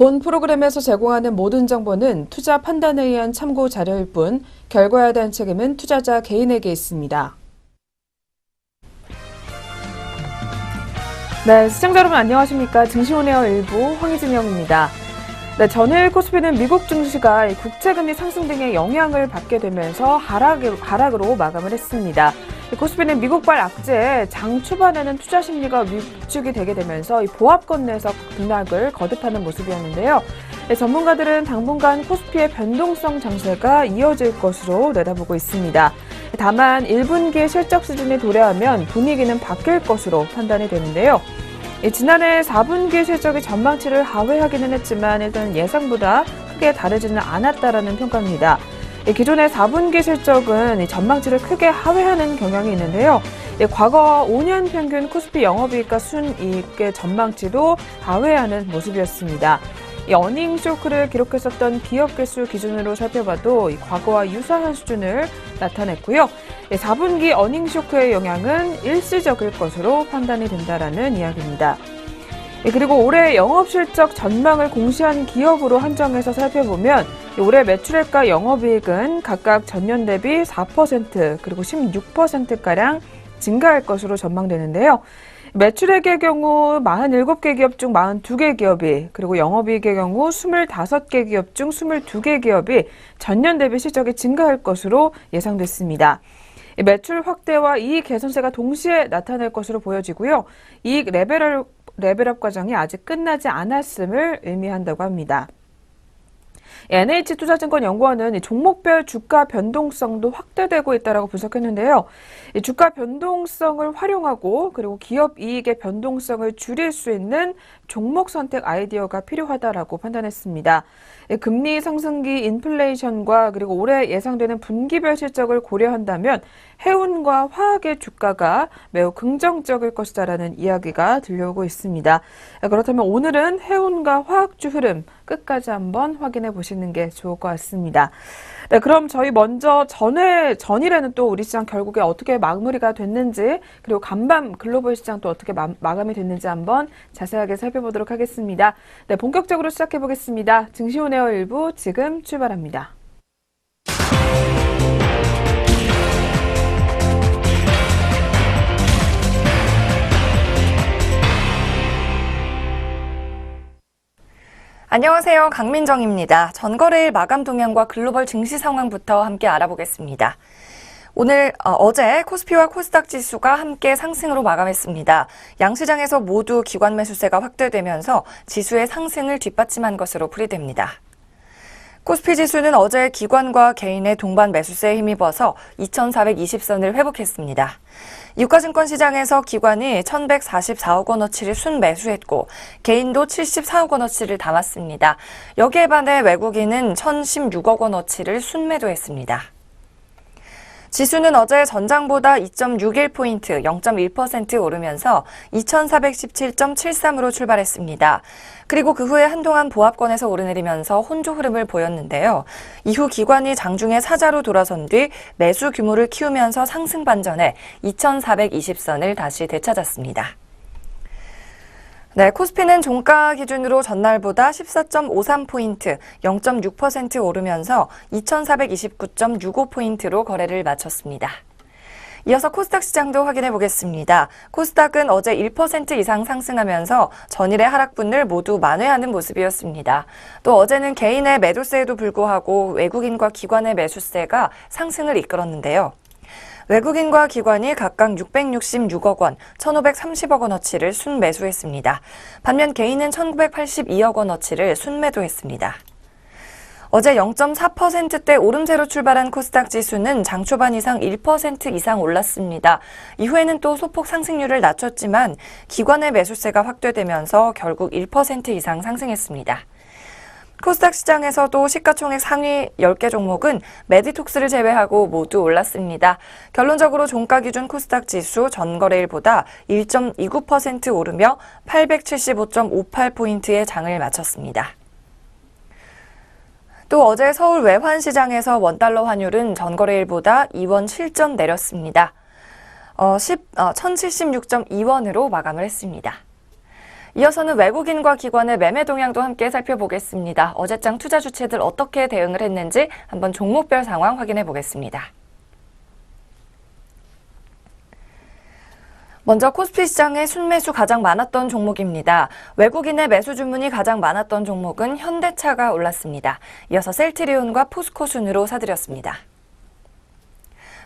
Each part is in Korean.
본 프로그램에서 제공하는 모든 정보는 투자 판단에 의한 참고 자료일 뿐 결과에 대한 책임은 투자자 개인에게 있습니다. 네, 시청자 여러분 안녕하십니까? 증시온에어 일부 황희진영입니다. 네, 전일 코스피는 미국 증시가 국채금리 상승 등의 영향을 받게 되면서 하락으로 마감을 했습니다. 코스피는 미국발 악재에 장 초반에는 투자 심리가 위축이 되게 되면서 보합권 내에서 등락을 거듭하는 모습이었는데요. 전문가들은 당분간 코스피의 변동성 장세가 이어질 것으로 내다보고 있습니다. 다만 1분기 실적 시즌이 도래하면 분위기는 바뀔 것으로 판단이 되는데요. 지난해 4분기 실적이 전망치를 하회하기는 했지만 일단 예상보다 크게 다르지는 않았다라는 평가입니다. 기존의 4분기 실적은 전망치를 크게 하회하는 경향이 있는데요. 과거 5년 평균 코스피 영업이익과 순이익의 전망치도 하회하는 모습이었습니다. 어닝 쇼크를 기록했었던 기업 개수 기준으로 살펴봐도 과거와 유사한 수준을 나타냈고요. 4분기 어닝 쇼크의 영향은 일시적일 것으로 판단이 된다라는 이야기입니다. 그리고 올해 영업실적 전망을 공시한 기업으로 한정해서 살펴보면 올해 매출액과 영업이익은 각각 전년 대비 4% 그리고 16%가량 증가할 것으로 전망되는데요. 매출액의 경우 47개 기업 중 42개 기업이 그리고 영업이익의 경우 25개 기업 중 22개 기업이 전년 대비 실적이 증가할 것으로 예상됐습니다. 매출 확대와 이익 개선세가 동시에 나타날 것으로 보여지고요. 이익 레벨업 과정이 아직 끝나지 않았음을 의미한다고 합니다. NH투자증권연구원은 종목별 주가 변동성도 확대되고 있다고 분석했는데요. 주가 변동성을 활용하고 그리고 기업 이익의 변동성을 줄일 수 있는 종목 선택 아이디어가 필요하다라고 판단했습니다. 금리 상승기 인플레이션과 그리고 올해 예상되는 분기별 실적을 고려한다면 해운과 화학의 주가가 매우 긍정적일 것이다라는 이야기가 들려오고 있습니다. 그렇다면 오늘은 해운과 화학주 흐름 끝까지 한번 확인해 보시는 게 좋을 것 같습니다. 네, 그럼 저희 먼저 전일에는 또 우리 시장 결국에 어떻게 마무리가 됐는지 그리고 간밤 글로벌 시장 또 어떻게 마감이 됐는지 한번 자세하게 살펴보도록 하겠습니다. 네, 본격적으로 시작해 보겠습니다. 증시온에어 일부 지금 출발합니다. 안녕하세요. 강민정입니다. 전거래일 마감 동향과 글로벌 증시 상황부터 함께 알아보겠습니다. 어제 코스피와 코스닥 지수가 함께 상승으로 마감했습니다. 양시장에서 모두 기관 매수세가 확대되면서 지수의 상승을 뒷받침한 것으로 풀이됩니다. 코스피 지수는 어제 기관과 개인의 동반 매수세에 힘입어서 2420선을 회복했습니다. 유가증권 시장에서 기관이 1144억 원어치를 순매수했고 개인도 74억 원어치를 담았습니다. 여기에 반해 외국인은 1016억 원어치를 순매도했습니다. 지수는 어제 전장보다 2.61포인트 0.1% 오르면서 2417.73으로 출발했습니다. 그리고 그 후에 한동안 보합권에서 오르내리면서 혼조 흐름을 보였는데요. 이후 기관이 장중에 사자로 돌아선 뒤 매수 규모를 키우면서 상승 반전에 2420선을 다시 되찾았습니다. 네, 코스피는 종가 기준으로 전날보다 14.53포인트, 0.6% 오르면서 2429.65포인트로 거래를 마쳤습니다. 이어서 코스닥 시장도 확인해 보겠습니다. 코스닥은 어제 1% 이상 상승하면서 전일의 하락분을 모두 만회하는 모습이었습니다. 또 어제는 개인의 매도세에도 불구하고 외국인과 기관의 매수세가 상승을 이끌었는데요. 외국인과 기관이 각각 666억 원, 1,530억 원어치를 순매수했습니다. 반면 개인은 1,982억 원어치를 순매도했습니다. 어제 0.4%대 오름세로 출발한 코스닥 지수는 장 초반 이상 1% 이상 올랐습니다. 이후에는 또 소폭 상승률을 낮췄지만 기관의 매수세가 확대되면서 결국 1% 이상 상승했습니다. 코스닥 시장에서도 시가총액 상위 10개 종목은 메디톡스를 제외하고 모두 올랐습니다. 결론적으로 종가 기준 코스닥 지수 전거래일보다 1.29% 오르며 875.58포인트의 장을 마쳤습니다. 또 어제 서울 외환시장에서 원달러 환율은 전거래일보다 2원 7전 내렸습니다. 1076.2원으로 마감을 했습니다. 이어서는 외국인과 기관의 매매 동향도 함께 살펴보겠습니다. 어제장 투자 주체들 어떻게 대응을 했는지 한번 종목별 상황 확인해 보겠습니다. 먼저 코스피 시장의 순매수 가장 많았던 종목입니다. 외국인의 매수 주문이 가장 많았던 종목은 현대차가 올랐습니다. 이어서 셀트리온과 포스코 순으로 사들였습니다.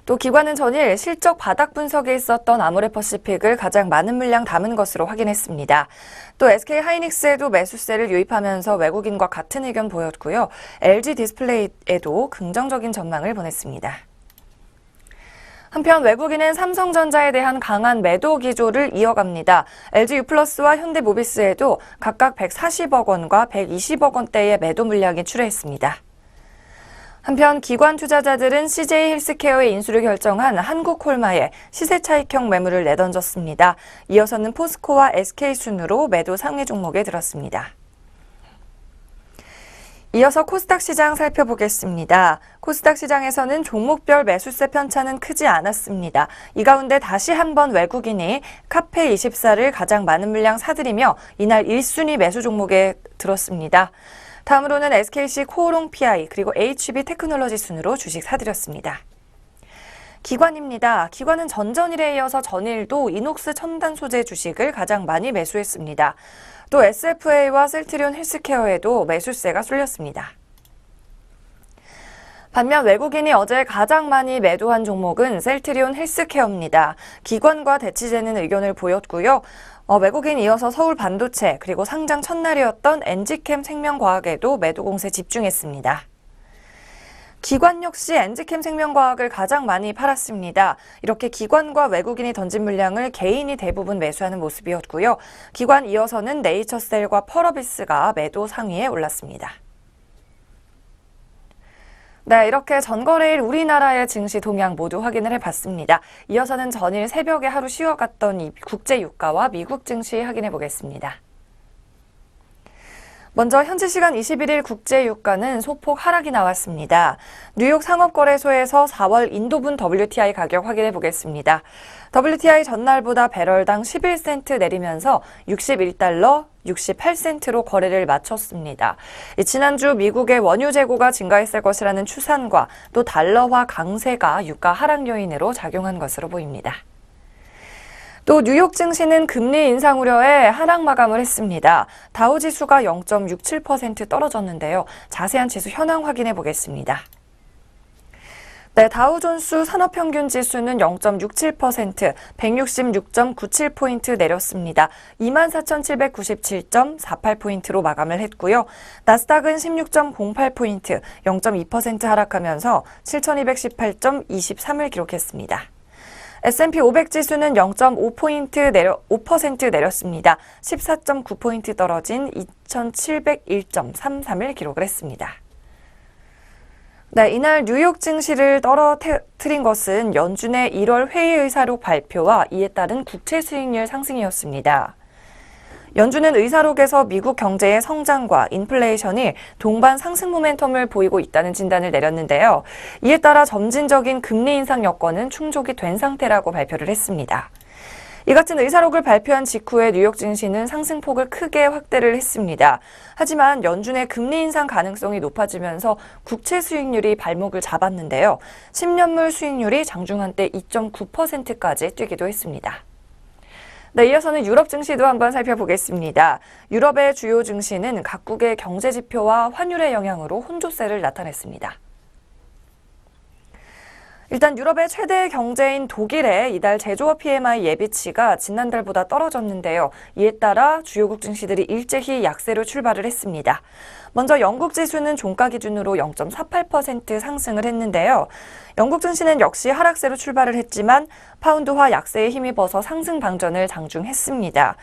또 기관은 전일 실적 바닥 분석에 있었던 아모레퍼시픽을 가장 많은 물량 담은 것으로 확인했습니다. 또 SK하이닉스에도 매수세를 유입하면서 외국인과 같은 의견 보였고요. LG 디스플레이에도 긍정적인 전망을 보냈습니다. 한편 외국인은 삼성전자에 대한 강한 매도 기조를 이어갑니다. LG유플러스와 현대모비스에도 각각 140억 원과 120억 원대의 매도 물량이 출하했습니다. 한편 기관 투자자들은 CJ 헬스케어의 인수를 결정한 한국콜마에 시세 차익형 매물을 내던졌습니다. 이어서는 포스코와 SK순으로 매도 상위 종목에 들었습니다. 이어서 코스닥 시장 살펴보겠습니다. 코스닥 시장에서는 종목별 매수세 편차는 크지 않았습니다. 이 가운데 다시 한번 외국인이 카페24를 가장 많은 물량 사들이며 이날 1순위 매수 종목에 들었습니다. 다음으로는 SKC 코오롱 PI 그리고 HB 테크놀로지 순으로 주식 사들였습니다. 기관입니다. 기관은 전전일에 이어서 전일도 이녹스 첨단 소재 주식을 가장 많이 매수했습니다. 또 SFA와 셀트리온 헬스케어에도 매수세가 쏠렸습니다. 반면 외국인이 어제 가장 많이 매도한 종목은 셀트리온 헬스케어입니다. 기관과 대치되는 의견을 보였고요. 외국인 이어서 서울반도체 그리고 상장 첫날이었던 엔지캠 생명과학에도 매도 공세 집중했습니다. 기관 역시 엔지캠 생명과학을 가장 많이 팔았습니다. 이렇게 기관과 외국인이 던진 물량을 개인이 대부분 매수하는 모습이었고요. 기관 이어서는 네이처셀과 펄어비스가 매도 상위에 올랐습니다. 네, 이렇게 전거래일 우리나라의 증시 동향 모두 확인을 해봤습니다. 이어서는 전일 새벽에 하루 쉬어갔던 이 국제 유가와 미국 증시 확인해 보겠습니다. 먼저 현지 시간 21일 국제 유가는 소폭 하락이 나왔습니다. 뉴욕 상업거래소에서 4월 인도분 WTI 가격 확인해 보겠습니다. WTI 전날보다 배럴당 11센트 내리면서 61달러 68센트로 거래를 마쳤습니다. 지난주 미국의 원유 재고가 증가했을 것이라는 추산과 또 달러화 강세가 유가 하락 요인으로 작용한 것으로 보입니다. 또 뉴욕 증시는 금리 인상 우려에 하락 마감을 했습니다. 다우지수가 0.67% 떨어졌는데요. 자세한 지수 현황 확인해 보겠습니다. 네, 다우존스 산업평균 지수는 0.67%, 166.97포인트 내렸습니다. 24,797.48포인트로 마감을 했고요. 나스닥은 16.08포인트, 0.2% 하락하면서 7,218.23을 기록했습니다. S&P 500 지수는 5% 내렸습니다. 14.9포인트 떨어진 2,701.33을 기록을 했습니다. 네, 이날 뉴욕 증시를 떨어뜨린 것은 연준의 1월 회의 의사록 발표와 이에 따른 국채 수익률 상승이었습니다. 연준은 의사록에서 미국 경제의 성장과 인플레이션이 동반 상승 모멘텀을 보이고 있다는 진단을 내렸는데요. 이에 따라 점진적인 금리 인상 여건은 충족이 된 상태라고 발표를 했습니다. 이 같은 의사록을 발표한 직후에 뉴욕 증시는 상승폭을 크게 확대를 했습니다. 하지만 연준의 금리 인상 가능성이 높아지면서 국채 수익률이 발목을 잡았는데요. 10년물 수익률이 장중 한때 2.9%까지 뛰기도 했습니다. 네, 이어서는 유럽 증시도 한번 살펴보겠습니다. 유럽의 주요 증시는 각국의 경제 지표와 환율의 영향으로 혼조세를 나타냈습니다. 일단 유럽의 최대 경제인 독일의 이달 제조업 PMI 예비치가 지난달보다 떨어졌는데요. 이에 따라 주요국 증시들이 일제히 약세로 출발을 했습니다. 먼저 영국 지수는 종가 기준으로 0.48% 상승을 했는데요. 영국 증시는 역시 하락세로 출발을 했지만 파운드화 약세에 힘입어서 상승 방전을 장중했습니다.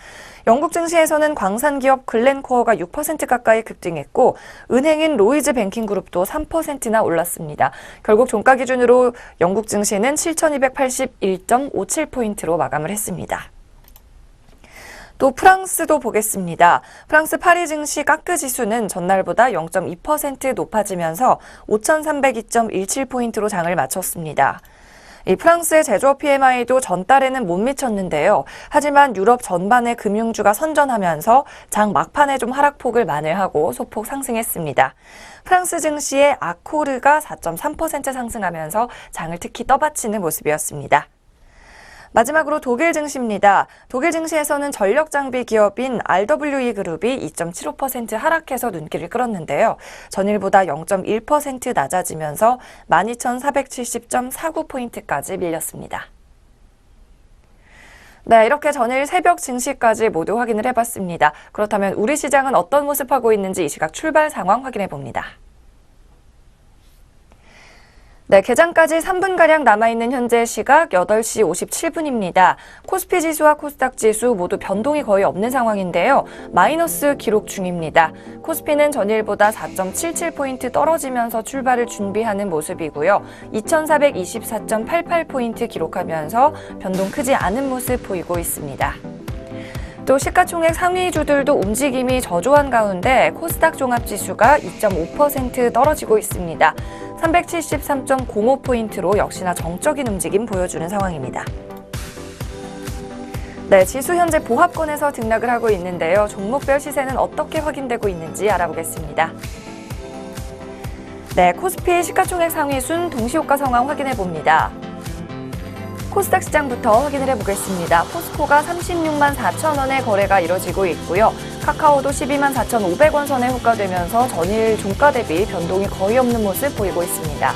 영국 증시에서는 광산기업 글렌코어가 6% 가까이 급등했고 은행인 로이즈 뱅킹그룹도 3%나 올랐습니다. 결국 종가 기준으로 영국 증시는 7,281.57포인트로 마감을 했습니다. 또 프랑스도 보겠습니다. 프랑스 파리 증시 까크 지수는 전날보다 0.2% 높아지면서 5,302.17포인트로 장을 마쳤습니다. 이 프랑스의 제조업 PMI도 전달에는 못 미쳤는데요. 하지만 유럽 전반의 금융주가 선전하면서 장 막판에 좀 하락폭을 만회하고 소폭 상승했습니다. 프랑스 증시의 아코르가 4.3% 상승하면서 장을 특히 떠받치는 모습이었습니다. 마지막으로 독일 증시입니다. 독일 증시에서는 전력 장비 기업인 RWE 그룹이 2.75% 하락해서 눈길을 끌었는데요. 전일보다 0.1% 낮아지면서 12,470.49포인트까지 밀렸습니다. 네, 이렇게 전일 새벽 증시까지 모두 확인을 해봤습니다. 그렇다면 우리 시장은 어떤 모습하고 있는지 이 시각 출발 상황 확인해 봅니다. 네, 개장까지 3분가량 남아있는 현재 시각 8시 57분입니다. 코스피 지수와 코스닥 지수 모두 변동이 거의 없는 상황인데요. 마이너스 기록 중입니다. 코스피는 전일보다 4.77포인트 떨어지면서 출발을 준비하는 모습이고요. 2424.88포인트 기록하면서 변동 크지 않은 모습 보이고 있습니다. 또 시가총액 상위주들도 움직임이 저조한 가운데 코스닥 종합지수가 2.5% 떨어지고 있습니다. 373.05포인트로 역시나 정적인 움직임 보여주는 상황입니다. 네, 지수 현재 보합권에서 등락을 하고 있는데요. 종목별 시세는 어떻게 확인되고 있는지 알아보겠습니다. 네, 코스피 시가총액 상위순 동시호가 상황 확인해 봅니다. 코스닥 시장부터 확인을 해보겠습니다. 포스코가 36만 4천 원의 거래가 이뤄지고 있고요. 카카오도 12만 4,500원 선에 호가되면서 전일 종가 대비 변동이 거의 없는 모습 보이고 있습니다.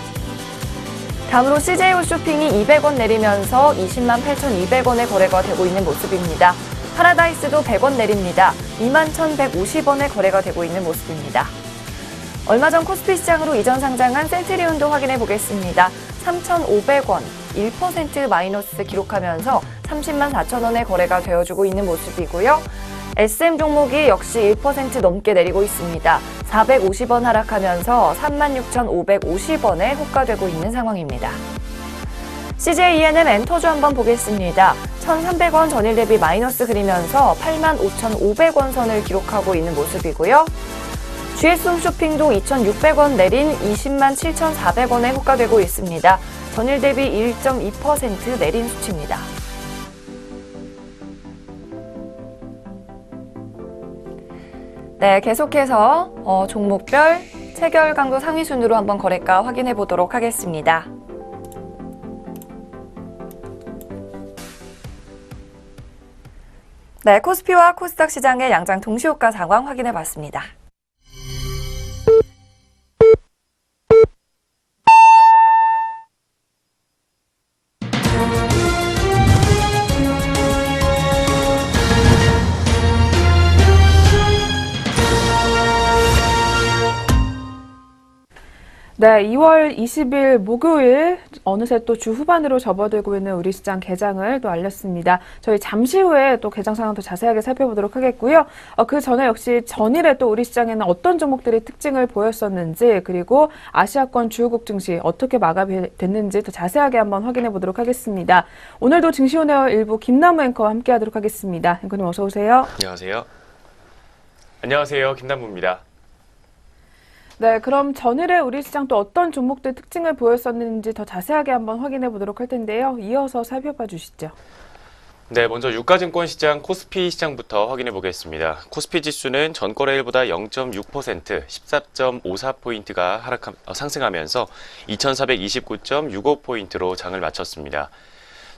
다음으로 CJ 홀쇼핑이 200원 내리면서 20만 8,200원의 거래가 되고 있는 모습입니다. 파라다이스도 100원 내립니다. 2만 1,150원의 거래가 되고 있는 모습입니다. 얼마 전 코스피 시장으로 이전 상장한 센트리온도 확인해 보겠습니다. 3,500원, 1% 마이너스 기록하면서 30만 4천 원의 거래가 되어주고 있는 모습이고요. SM 종목이 역시 1% 넘게 내리고 있습니다. 450원 하락하면서 36,550원에 호가되고 있는 상황입니다. CJ ENM 엔터주 한번 보겠습니다. 1,300원 전일 대비 마이너스 그리면서 85,500원 선을 기록하고 있는 모습이고요. GS홈 쇼핑도 2,600원 내린 20만 7,400원에 호가되고 있습니다. 전일 대비 1.2% 내린 수치입니다. 네, 계속해서 종목별 체결 강도 상위 순으로 한번 거래가 확인해 보도록 하겠습니다. 네, 코스피와 코스닥 시장의 양장 동시호가 상황 확인해 봤습니다. 네, 2월 20일 목요일 어느새 또 주 후반으로 접어들고 있는 우리 시장 개장을 또 알렸습니다. 저희 잠시 후에 또 개장 상황 더 자세하게 살펴보도록 하겠고요. 그 전에 역시 전일에 또 우리 시장에는 어떤 종목들이 특징을 보였었는지 그리고 아시아권 주요국 증시 어떻게 마감이 됐는지 더 자세하게 한번 확인해 보도록 하겠습니다. 오늘도 증시온에어 일부 김남우 앵커와 함께하도록 하겠습니다. 앵커님 어서 오세요. 안녕하세요. 안녕하세요. 김남부입니다. 네, 그럼 전일에 우리 시장 또 어떤 종목들 특징을 보였었는지 더 자세하게 한번 확인해 보도록 할 텐데요. 이어서 살펴봐 주시죠. 네, 먼저 유가증권 시장 코스피 시장부터 확인해 보겠습니다. 코스피 지수는 전거래일보다 0.6%, 14.54포인트가 상승하면서 2,429.65포인트로 장을 마쳤습니다.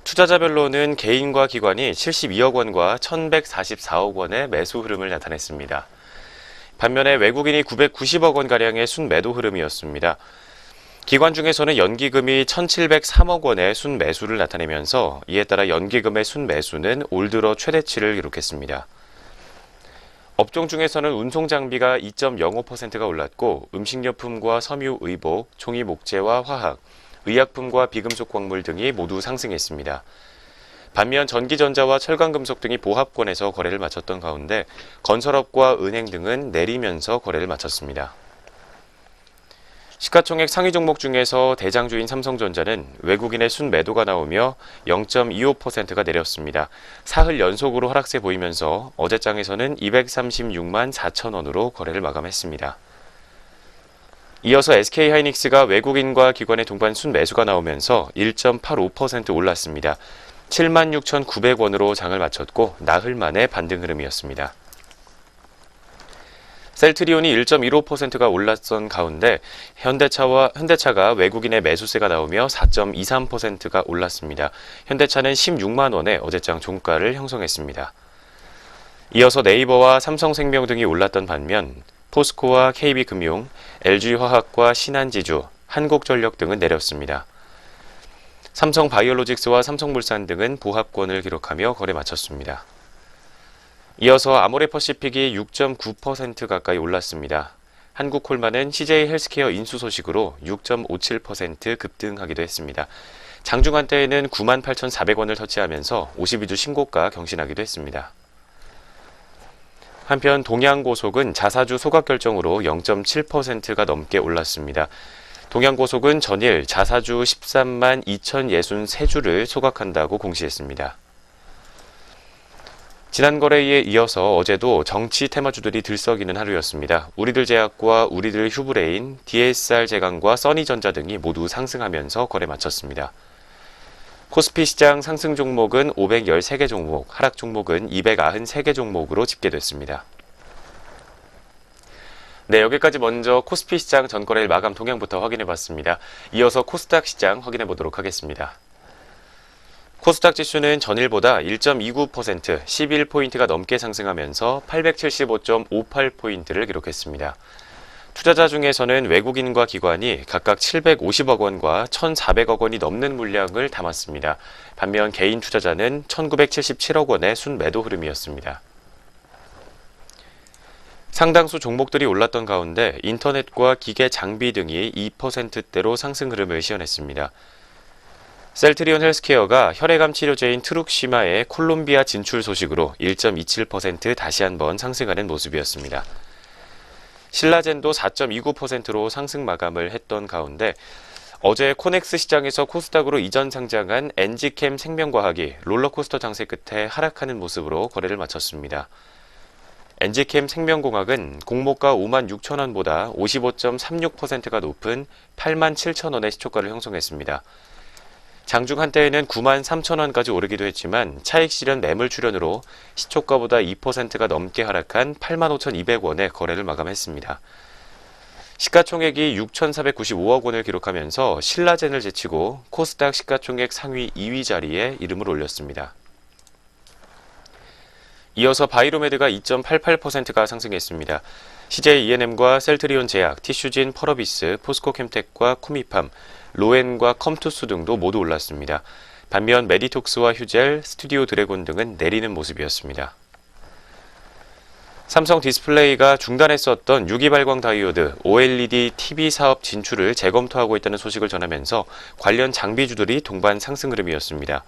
투자자별로는 개인과 기관이 72억 원과 1,144억 원의 매수 흐름을 나타냈습니다. 반면에 외국인이 990억 원가량의 순매도 흐름이었습니다. 기관 중에서는 연기금이 1,703억 원의 순매수를 나타내면서 이에 따라 연기금의 순매수는 올 들어 최대치를 기록했습니다. 업종 중에서는 운송장비가 2.05%가 올랐고 음식료품과 섬유, 의복, 종이 목재와 화학, 의약품과 비금속 광물 등이 모두 상승했습니다. 반면 전기전자와 철강금속 등이 보합권에서 거래를 마쳤던 가운데 건설업과 은행 등은 내리면서 거래를 마쳤습니다. 시가총액 상위 종목 중에서 대장주인 삼성전자는 외국인의 순매도가 나오며 0.25%가 내렸습니다. 사흘 연속으로 하락세 보이면서 어제장에서는 236만 4천 원으로 거래를 마감했습니다. 이어서 SK하이닉스가 외국인과 기관의 동반 순매수가 나오면서 1.85% 올랐습니다. 76,900원으로 장을 마쳤고 나흘 만에 반등 흐름이었습니다. 셀트리온이 1.15%가 올랐던 가운데 현대차가 외국인의 매수세가 나오며 4.23%가 올랐습니다. 현대차는 16만 원에 어제장 종가를 형성했습니다. 이어서 네이버와 삼성생명 등이 올랐던 반면 포스코와 KB금융, LG화학과 신한지주, 한국전력 등은 내렸습니다. 삼성바이오로직스와 삼성물산 등은 보합권을 기록하며 거래 마쳤습니다. 이어서 아모레퍼시픽이 6.9% 가까이 올랐습니다. 한국콜마는 CJ헬스케어 인수 소식으로 6.57% 급등하기도 했습니다. 장중 한때에는 98,400원을 터치하면서 52주 신고가 경신하기도 했습니다. 한편 동양고속은 자사주 소각 결정으로 0.7%가 넘게 올랐습니다. 동양고속은 전일 자사주 13만 2,063주를 소각한다고 공시했습니다. 지난 거래에 이어서 어제도 정치 테마주들이 들썩이는 하루였습니다. 우리들제약과 우리들 휴브레인, DSR 제강과 써니전자 등이 모두 상승하면서 거래 마쳤습니다. 코스피 시장 상승 종목은 513개 종목, 하락 종목은 293개 종목으로 집계됐습니다. 네, 여기까지 먼저 코스피 시장 전거래일 마감 동향부터 확인해봤습니다. 이어서 코스닥 시장 확인해보도록 하겠습니다. 코스닥 지수는 전일보다 1.29%, 11포인트가 넘게 상승하면서 875.58포인트를 기록했습니다. 투자자 중에서는 외국인과 기관이 각각 750억 원과 1,400억 원이 넘는 물량을 담았습니다. 반면 개인 투자자는 1,977억 원의 순매도 흐름이었습니다. 상당수 종목들이 올랐던 가운데 인터넷과 기계 장비 등이 2%대로 상승 흐름을 시현했습니다. 셀트리온 헬스케어가 혈액암 치료제인 트룩시마의 콜롬비아 진출 소식으로 1.27% 다시 한번 상승하는 모습이었습니다. 신라젠도 4.29%로 상승 마감을 했던 가운데 어제 코넥스 시장에서 코스닥으로 이전 상장한 엔지캠 생명과학이 롤러코스터 장세 끝에 하락하는 모습으로 거래를 마쳤습니다. 엔지캠 생명공학은 공모가 5만 6천 원보다 55.36%가 높은 8만 7천 원의 시초가를 형성했습니다. 장중 한때에는 9만 3천 원까지 오르기도 했지만 차익 실현 매물 출현으로 시초가보다 2%가 넘게 하락한 8만 5,200원에 거래를 마감했습니다. 시가총액이 6,495억 원을 기록하면서 신라젠을 제치고 코스닥 시가총액 상위 2위 자리에 이름을 올렸습니다. 이어서 바이로메드가 2.88%가 상승했습니다. CJ E&M과 셀트리온 제약, 티슈진, 펄어비스, 포스코캠텍과 쿠미팜, 로엔과 컴투스 등도 모두 올랐습니다. 반면 메디톡스와 휴젤, 스튜디오 드래곤 등은 내리는 모습이었습니다. 삼성 디스플레이가 중단했었던 유기발광 다이오드 OLED TV 사업 진출을 재검토하고 있다는 소식을 전하면서 관련 장비주들이 동반 상승 흐름이었습니다.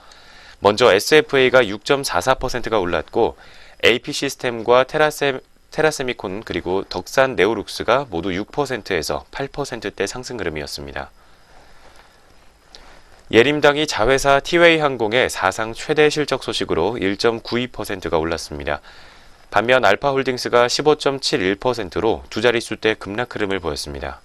먼저 SFA가 6.44%가 올랐고 AP 시스템과 테라세미콘 그리고 덕산 네오룩스가 모두 6%에서 8%대 상승 흐름이었습니다. 예림당이 자회사 티웨이 항공의 사상 최대 실적 소식으로 1.92%가 올랐습니다. 반면 알파홀딩스가 15.71%로 두 자릿수대 급락 흐름을 보였습니다.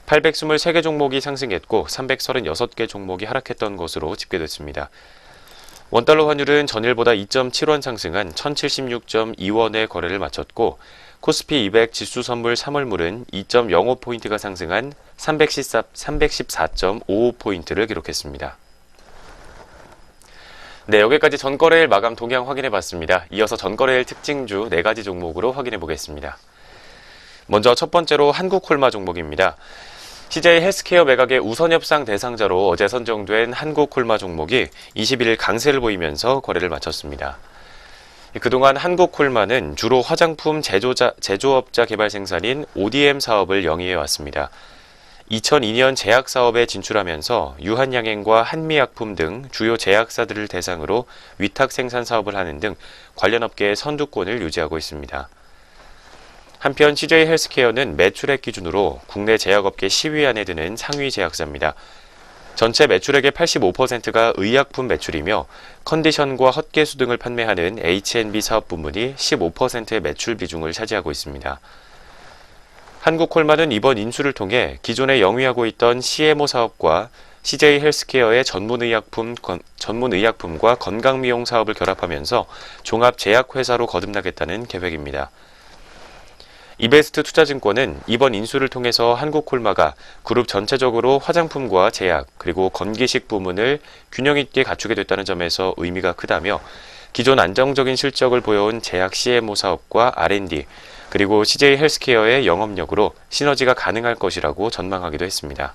823개 종목이 상승했고 336개 종목이 하락했던 것으로 집계됐습니다. 원달러 환율은 전일보다 2.7원 상승한 1076.2원의 거래를 마쳤고 코스피 200 지수 선물 3월물은 2.05포인트가 상승한 314.55포인트를 기록했습니다. 네, 여기까지 전거래일 마감 동향 확인해봤습니다. 이어서 전거래일 특징주 4가지 종목으로 확인해보겠습니다. 먼저 첫 번째로 한국콜마 종목입니다. CJ 헬스케어 매각의 우선협상 대상자로 어제 선정된 한국콜마 종목이 21일 강세를 보이면서 거래를 마쳤습니다. 그동안 한국콜마는 주로 화장품 제조업자 개발 생산인 ODM 사업을 영위해왔습니다. 2002년 제약 사업에 진출하면서 유한양행과 한미약품 등 주요 제약사들을 대상으로 위탁 생산 사업을 하는 등 관련 업계의 선두권을 유지하고 있습니다. 한편 CJ 헬스케어는 매출액 기준으로 국내 제약업계 10위 안에 드는 상위 제약사입니다. 전체 매출액의 85%가 의약품 매출이며 컨디션과 헛개수 등을 판매하는 H&B 사업 부문이 15%의 매출 비중을 차지하고 있습니다. 한국콜마는 이번 인수를 통해 기존에 영위하고 있던 CMO 사업과 CJ 헬스케어의 전문의약품과 건강미용 사업을 결합하면서 종합제약회사로 거듭나겠다는 계획입니다. 이베스트 투자증권은 이번 인수를 통해서 한국콜마가 그룹 전체적으로 화장품과 제약 그리고 건기식 부문을 균형 있게 갖추게 됐다는 점에서 의미가 크다며 기존 안정적인 실적을 보여온 제약 CMO 사업과 R&D 그리고 CJ 헬스케어의 영업력으로 시너지가 가능할 것이라고 전망하기도 했습니다.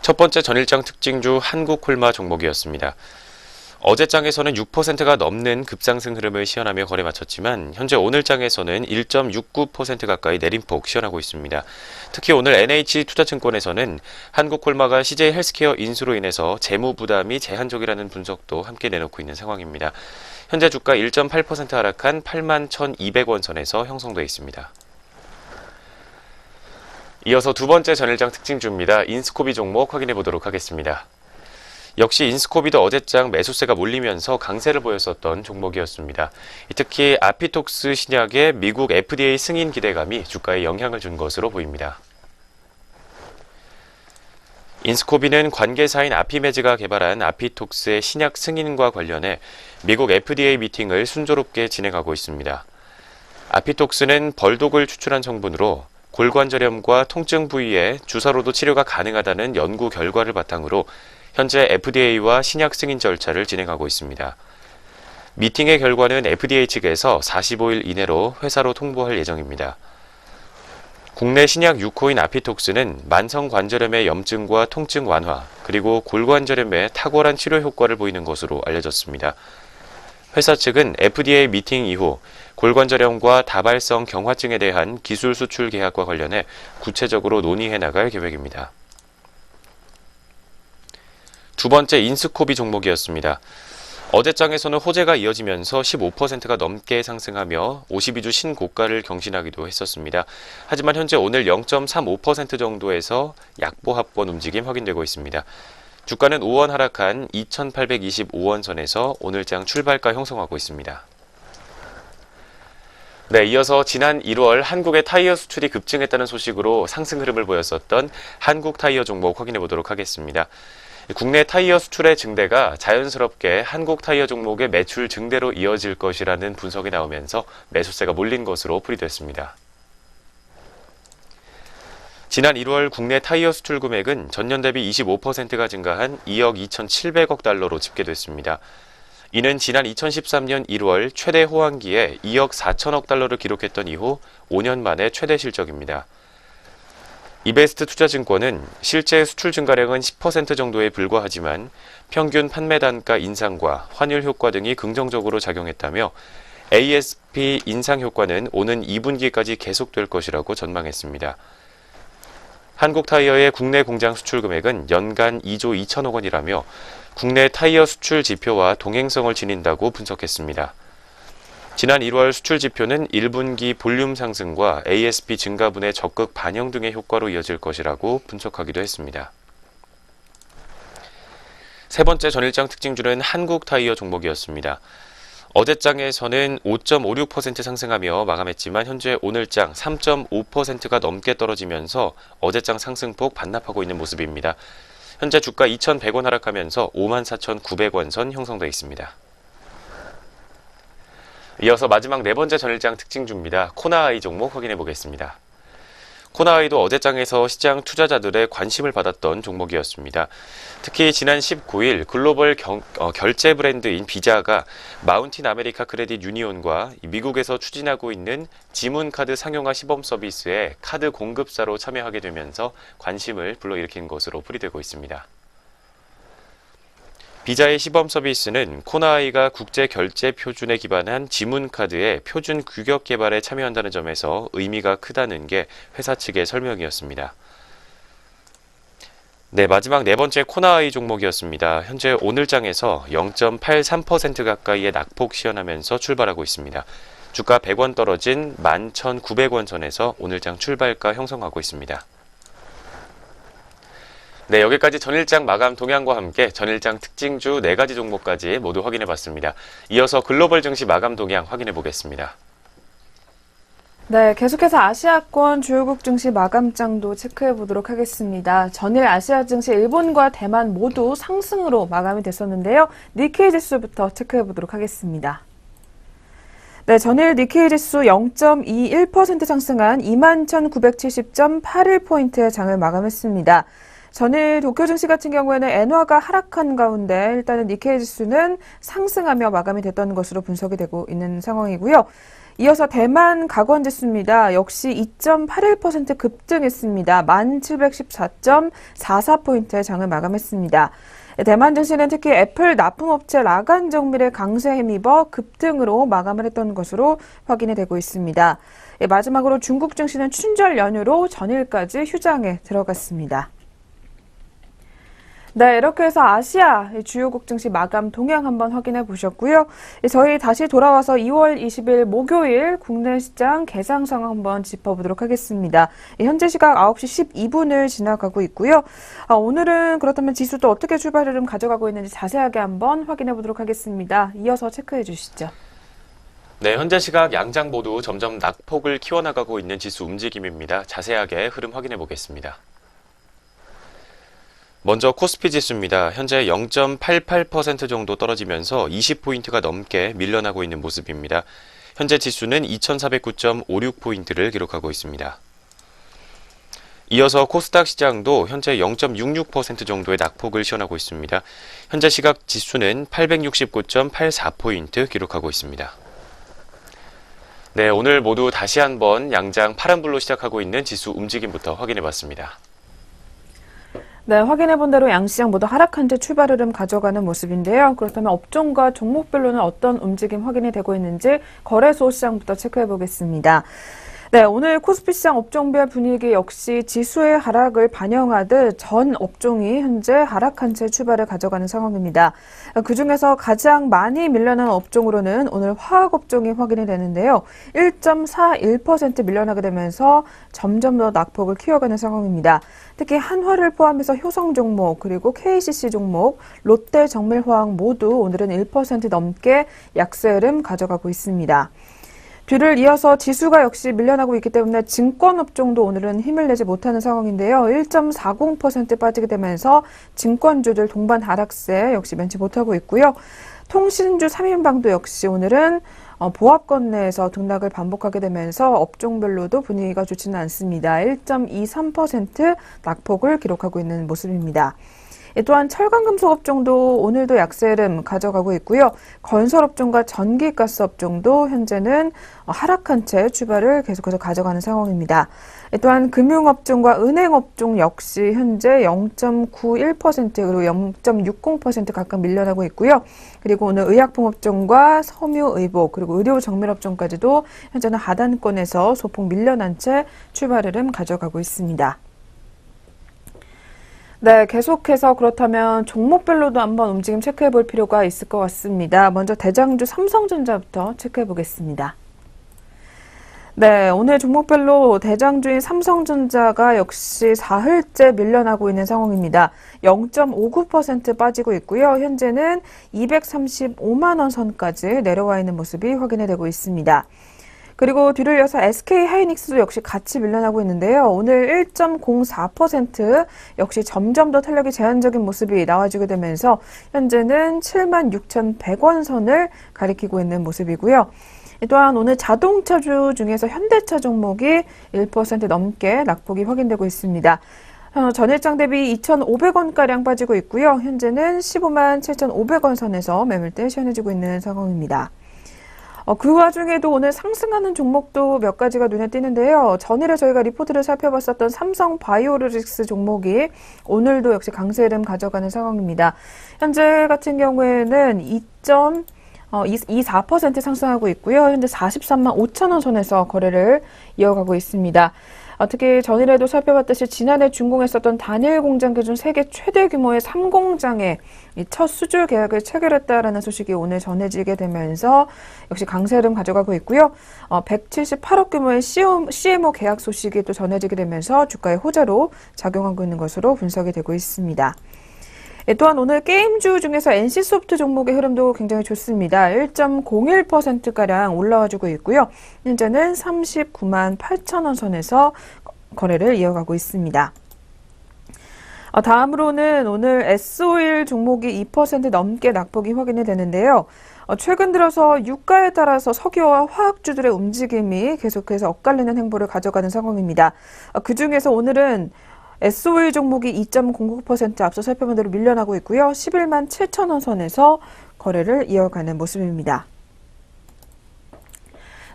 첫 번째 전일장 특징주 한국콜마 종목이었습니다. 어제장에서는 6%가 넘는 급상승 흐름을 시현하며 거래 마쳤지만 현재 오늘장에서는 1.69% 가까이 내림폭 시현하고 있습니다. 특히 오늘 NH투자증권에서는 한국콜마가 CJ 헬스케어 인수로 인해서 재무 부담이 제한적이라는 분석도 함께 내놓고 있는 상황입니다. 현재 주가 1.8% 하락한 81,200원 선에서 형성되어 있습니다. 이어서 두 번째 전일장 특징주입니다. 인스코비 종목 확인해 보도록 하겠습니다. 역시 인스코비도 어제장 매수세가 몰리면서 강세를 보였었던 종목이었습니다. 특히 아피톡스 신약의 미국 FDA 승인 기대감이 주가에 영향을 준 것으로 보입니다. 인스코비는 관계사인 아피메즈가 개발한 아피톡스의 신약 승인과 관련해 미국 FDA 미팅을 순조롭게 진행하고 있습니다. 아피톡스는 벌독을 추출한 성분으로 골관절염과 통증 부위에 주사로도 치료가 가능하다는 연구 결과를 바탕으로 현재 FDA와 신약 승인 절차를 진행하고 있습니다. 미팅의 결과는 FDA 측에서 45일 이내로 회사로 통보할 예정입니다. 국내 신약 6호인 아피톡스는 만성관절염의 염증과 통증 완화, 그리고 골관절염의 탁월한 치료 효과를 보이는 것으로 알려졌습니다. 회사 측은 FDA 미팅 이후 골관절염과 다발성 경화증에 대한 기술 수출 계약과 관련해 구체적으로 논의해 나갈 계획입니다. 두 번째 인스코비 종목이었습니다. 어제장에서는 호재가 이어지면서 15%가 넘게 상승하며 52주 신고가를 경신하기도 했었습니다. 하지만 현재 오늘 0.35% 정도에서 약보합권 움직임 확인되고 있습니다. 주가는 5원 하락한 2,825원 선에서 오늘장 출발가 형성하고 있습니다. 네, 이어서 지난 1월 한국의 타이어 수출이 급증했다는 소식으로 상승 흐름을 보였었던 한국 타이어 종목 확인해 보도록 하겠습니다. 국내 타이어 수출의 증대가 자연스럽게 한국 타이어 종목의 매출 증대로 이어질 것이라는 분석이 나오면서 매수세가 몰린 것으로 풀이됐습니다. 지난 1월 국내 타이어 수출 금액은 전년 대비 25%가 증가한 2억 2,700억 달러로 집계됐습니다. 이는 지난 2013년 1월 최대 호황기에 2억 4천억 달러를 기록했던 이후 5년 만에 최대 실적입니다. 이베스트 투자증권은 실제 수출 증가량은 10% 정도에 불과하지만 평균 판매 단가 인상과 환율 효과 등이 긍정적으로 작용했다며 ASP 인상 효과는 오는 2분기까지 계속될 것이라고 전망했습니다. 한국타이어의 국내 공장 수출 금액은 연간 2조 2천억 원이라며 국내 타이어 수출 지표와 동행성을 지닌다고 분석했습니다. 지난 1월 수출 지표는 1분기 볼륨 상승과 ASP 증가분의 적극 반영 등의 효과로 이어질 것이라고 분석하기도 했습니다. 세 번째 전일장 특징주는 한국타이어 종목이었습니다. 어제장에서는 5.56% 상승하며 마감했지만 현재 오늘장 3.5%가 넘게 떨어지면서 어제장 상승폭 반납하고 있는 모습입니다. 현재 주가 2,100원 하락하면서 54,900원 선 형성되어 있습니다. 이어서 마지막 네 번째 전일장 특징주입니다. 코나아이 종목 확인해 보겠습니다. 코나아이도 어제장에서 시장 투자자들의 관심을 받았던 종목이었습니다. 특히 지난 19일 글로벌 결제 브랜드인 비자가 마운틴 아메리카 크레딧 유니온과 미국에서 추진하고 있는 지문카드 상용화 시범 서비스에 카드 공급사로 참여하게 되면서 관심을 불러일으킨 것으로 풀이되고 있습니다. 비자의 시범 서비스는 코나아이가 국제 결제 표준에 기반한 지문카드의 표준 규격 개발에 참여한다는 점에서 의미가 크다는 게 회사 측의 설명이었습니다. 네, 마지막 네 번째 코나아이 종목이었습니다. 현재 오늘장에서 0.83% 가까이의 낙폭 시현하면서 출발하고 있습니다. 주가 100원 떨어진 11,900원 선에서 오늘장 출발가 형성하고 있습니다. 네, 여기까지 전일장 마감 동향과 함께 전일장 특징주 4가지 종목까지 모두 확인해 봤습니다. 이어서 글로벌 증시 마감 동향 확인해 보겠습니다. 네, 계속해서 아시아권 주요국 증시 마감장도 체크해 보도록 하겠습니다. 전일 아시아 증시 일본과 대만 모두 상승으로 마감이 됐었는데요. 니케이 지수부터 체크해 보도록 하겠습니다. 네, 전일 니케이 지수 0.21% 상승한 21,970.81포인트의 장을 마감했습니다. 전일 도쿄 증시 같은 경우에는 엔화가 하락한 가운데 일단은 니케이 지수는 상승하며 마감이 됐던 것으로 분석이 되고 있는 상황이고요. 이어서 대만 가권 지수입니다. 역시 2.81% 급등했습니다. 1,714.44포인트의 장을 마감했습니다. 대만 증시는 특히 애플 납품업체 라간 정밀의 강세에 힘입어 급등으로 마감을 했던 것으로 확인이 되고 있습니다. 마지막으로 중국 증시는 춘절 연휴로 전일까지 휴장에 들어갔습니다. 네, 이렇게 해서 아시아 주요국 증시 마감 동향 한번 확인해 보셨고요. 저희 다시 돌아와서 2월 20일 목요일 국내 시장 개장 상황 한번 짚어보도록 하겠습니다. 현재 시각 9시 12분을 지나가고 있고요. 오늘은 그렇다면 지수도 어떻게 출발 흐름 가져가고 있는지 자세하게 한번 확인해 보도록 하겠습니다. 이어서 체크해 주시죠. 네, 현재 시각 양장 모두 점점 낙폭을 키워나가고 있는 지수 움직임입니다. 자세하게 흐름 확인해 보겠습니다. 먼저 코스피 지수입니다. 현재 0.88% 정도 떨어지면서 20포인트가 넘게 밀려나고 있는 모습입니다. 현재 지수는 2409.56포인트를 기록하고 있습니다. 이어서 코스닥 시장도 현재 0.66% 정도의 낙폭을 시현하고 있습니다. 현재 시각 지수는 869.84포인트 기록하고 있습니다. 네, 오늘 모두 다시 한번 양장 파란불로 시작하고 있는 지수 움직임부터 확인해 봤습니다. 네, 확인해본 대로 양시장 모두 하락한 채 출발 흐름 가져가는 모습인데요. 그렇다면 업종과 종목별로는 어떤 움직임 확인이 되고 있는지 거래소 시장부터 체크해 보겠습니다. 네, 오늘 코스피 시장 업종별 분위기 역시 지수의 하락을 반영하듯 전 업종이 현재 하락한 채 출발을 가져가는 상황입니다. 그중에서 가장 많이 밀려난 업종으로는 오늘 화학업종이 확인이 되는데요. 1.41% 밀려나게 되면서 점점 더 낙폭을 키워가는 상황입니다. 특히 한화를 포함해서 효성 종목, 그리고 KCC 종목, 롯데 정밀화학 모두 오늘은 1% 넘게 약세 흐름 가져가고 있습니다. 뒤를 이어서 지수가 역시 밀려나고 있기 때문에 증권업종도 오늘은 힘을 내지 못하는 상황인데요. 1.40% 빠지게 되면서 증권주들 동반 하락세 역시 면치 못하고 있고요. 통신주 3인방도 역시 오늘은 보합권 내에서 등락을 반복하게 되면서 업종별로도 분위기가 좋지는 않습니다. 1.23% 낙폭을 기록하고 있는 모습입니다. 또한 철강금속업종도 오늘도 약세 흐름 가져가고 있고요. 건설업종과 전기가스업종도 현재는 하락한 채 출발을 계속해서 가져가는 상황입니다. 또한 금융업종과 은행업종 역시 현재 0.91% 그리고 0.60% 각각 밀려나고 있고요. 그리고 오늘 의약품업종과 섬유의복 그리고 의료정밀업종까지도 현재는 하단권에서 소폭 밀려난 채 출발 흐름 가져가고 있습니다. 네, 계속해서 그렇다면 종목별로도 한번 움직임 체크해 볼 필요가 있을 것 같습니다. 먼저 대장주 삼성전자부터 체크해 보겠습니다. 네, 오늘 종목별로 대장주인 삼성전자가 역시 사흘째 밀려나고 있는 상황입니다. 0.59% 빠지고 있고요. 현재는 235만 원 선까지 내려와 있는 모습이 확인이 되고 있습니다. 그리고 뒤를 이어서 SK하이닉스도 역시 같이 밀려나고 있는데요. 오늘 1.04% 역시 점점 더 탄력이 제한적인 모습이 나와주게 되면서 현재는 76,100원 선을 가리키고 있는 모습이고요. 또한 오늘 자동차주 중에서 현대차 종목이 1% 넘게 낙폭이 확인되고 있습니다. 전일장 대비 2,500원가량 빠지고 있고요. 현재는 15만 7,500원 선에서 매물대 시현해지고 있는 상황입니다. 그 와중에도 오늘 상승하는 종목도 몇 가지가 눈에 띄는데요. 전일에 저희가 리포트를 살펴봤었던 삼성바이오로직스 종목이 오늘도 역시 강세 흐름 가져가는 상황입니다. 현재 같은 경우에는 2.24% 상승하고 있고요. 현재 43만 5천 원 선에서 거래를 이어가고 있습니다. 특히 전일에도 살펴봤듯이 지난해 준공했었던 단일 공장 기준 세계 최대 규모의 3공장에 첫 수주 계약을 체결했다라는 소식이 오늘 전해지게 되면서 역시 강세 흐름 가져가고 있고요. 178억 규모의 CMO 계약 소식이 또 전해지게 되면서 주가의 호재로 작용하고 있는 것으로 분석이 되고 있습니다. 또한 오늘 게임주 중에서 NC소프트 종목의 흐름도 굉장히 좋습니다. 1.01%가량 올라와주고 있고요. 현재는 39만 8천 원 선에서 거래를 이어가고 있습니다. 다음으로는 오늘 S-오일 종목이 2% 넘게 낙폭이 확인이 되는데요. 최근 들어서 유가에 따라서 석유와 화학주들의 움직임이 계속해서 엇갈리는 행보를 가져가는 상황입니다. 그중에서 오늘은 S-오일 종목이 2.09% 앞서 살펴본 대로 밀려나고 있고요. 11만 7천 원 선에서 거래를 이어가는 모습입니다.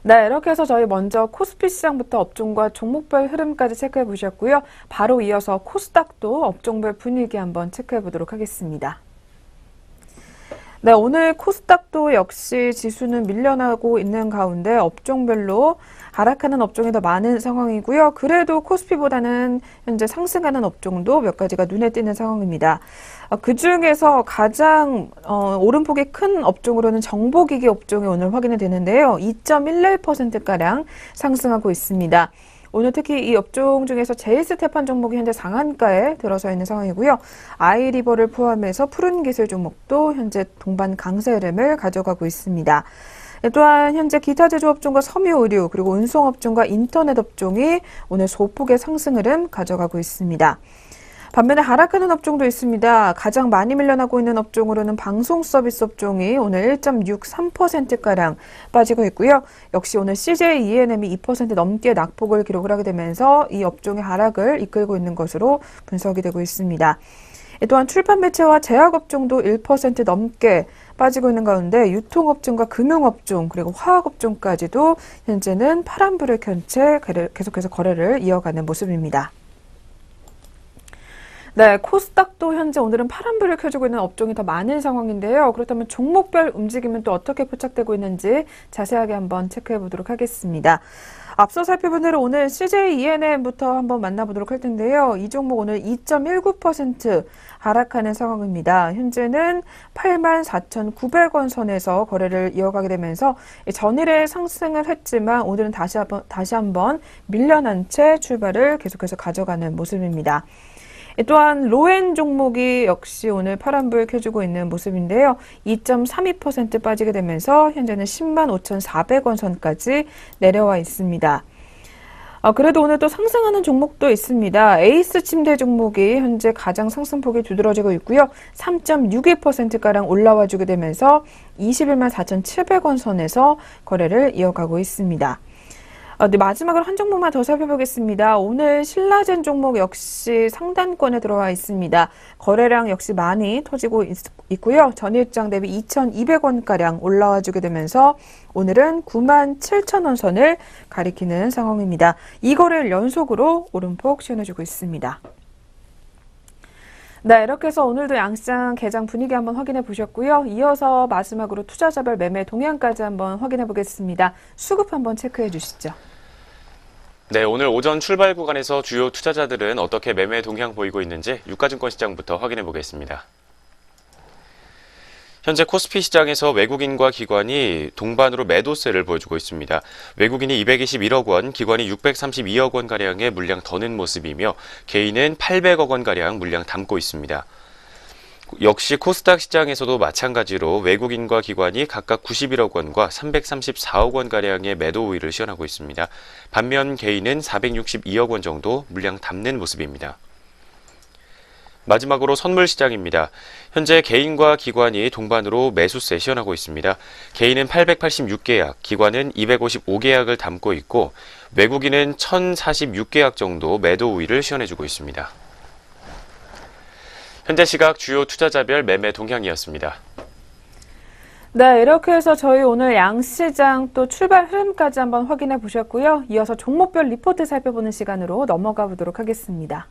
네, 이렇게 해서 저희 먼저 코스피 시장부터 업종과 종목별 흐름까지 체크해 보셨고요. 바로 이어서 코스닥도 업종별 분위기 한번 체크해 보도록 하겠습니다. 네, 오늘 코스닥도 역시 지수는 밀려나고 있는 가운데 업종별로 하락하는 업종이 더 많은 상황이고요. 그래도 코스피보다는 현재 상승하는 업종도 몇 가지가 눈에 띄는 상황입니다. 그중에서 가장 오름폭이 큰 업종으로는 정보기기 업종이 오늘 확인이 되는데요. 2.11%가량 상승하고 있습니다. 오늘 특히 이 업종 중에서 제이스테판 종목이 현재 상한가에 들어서 있는 상황이고요. 아이리버를 포함해서 푸른기술 종목도 현재 동반 강세 흐름을 가져가고 있습니다. 또한 현재 기타 제조업종과 섬유의류 그리고 운송업종과 인터넷 업종이 오늘 소폭의 상승 흐름 가져가고 있습니다. 반면에 하락하는 업종도 있습니다. 가장 많이 밀려나고 있는 업종으로는 방송 서비스 업종이 오늘 1.63%가량 빠지고 있고요. 역시 오늘 CJ E&M이 2% 넘게 낙폭을 기록을 하게 되면서 이 업종의 하락을 이끌고 있는 것으로 분석이 되고 있습니다. 또한 출판 매체와 제약업종도 1% 넘게 빠지고 있는 가운데 유통업종과 금융업종 그리고 화학업종까지도 현재는 파란불을 켠 채 계속해서 거래를 이어가는 모습입니다. 네, 코스닥도 현재 오늘은 파란불을 켜주고 있는 업종이 더 많은 상황인데요. 그렇다면 종목별 움직임은 또 어떻게 포착되고 있는지 자세하게 한번 체크해 보도록 하겠습니다. 앞서 살펴본 대로 오늘 CJ E&M부터 한번 만나보도록 할 텐데요. 이 종목 오늘 2.19% 하락하는 상황입니다. 현재는 84,900원 선에서 거래를 이어가게 되면서 전일에 상승을 했지만 오늘은 다시 한번 밀려난 채 출발을 계속해서 가져가는 모습입니다. 또한 로엔 종목이 역시 오늘 파란불 켜주고 있는 모습인데요. 2.32% 빠지게 되면서 현재는 10만 5,400원 선까지 내려와 있습니다. 그래도 오늘 또 상승하는 종목도 있습니다. 에이스 침대 종목이 현재 가장 상승폭이 두드러지고 있고요. 3.61%가량 올라와 주게 되면서 21만 4,700원 선에서 거래를 이어가고 있습니다. 네, 마지막으로 한 종목만 더 살펴보겠습니다. 오늘 신라젠 종목 역시 상단권에 들어와 있습니다. 거래량 역시 많이 터지고 있고요. 전일장 대비 2,200원가량 올라와 주게 되면서 오늘은 9만 7천 원 선을 가리키는 상황입니다. 이 거래를 연속으로 오름폭 시연해주고 있습니다. 네, 이렇게 해서 오늘도 양시장 개장 분위기 한번 확인해 보셨고요. 이어서 마지막으로 투자자별 매매 동향까지 한번 확인해 보겠습니다. 수급 한번 체크해 주시죠. 네, 오늘 오전 출발 구간에서 주요 투자자들은 어떻게 매매 동향 보이고 있는지 유가증권 시장부터 확인해 보겠습니다. 현재 코스피 시장에서 외국인과 기관이 동반으로 매도세를 보여주고 있습니다. 외국인이 221억 원, 기관이 632억 원가량의 물량 더는 모습이며 개인은 800억 원가량 물량 담고 있습니다. 역시 코스닥 시장에서도 마찬가지로 외국인과 기관이 각각 91억 원과 334억 원가량의 매도 우위를 시현하고 있습니다. 반면 개인은 462억 원 정도 물량 담는 모습입니다. 마지막으로 선물 시장입니다. 현재 개인과 기관이 동반으로 매수세 시현하고 있습니다. 개인은 886계약, 기관은 255계약을 담고 있고 외국인은 1046계약 정도 매도 우위를 시현해주고 있습니다. 현재 시각 주요 투자자별 매매 동향이었습니다. 네, 이렇게 해서 저희 오늘 양시장 또 출발 흐름까지 한번 확인해 보셨고요. 이어서 종목별 리포트 살펴보는 시간으로 넘어가 보도록 하겠습니다.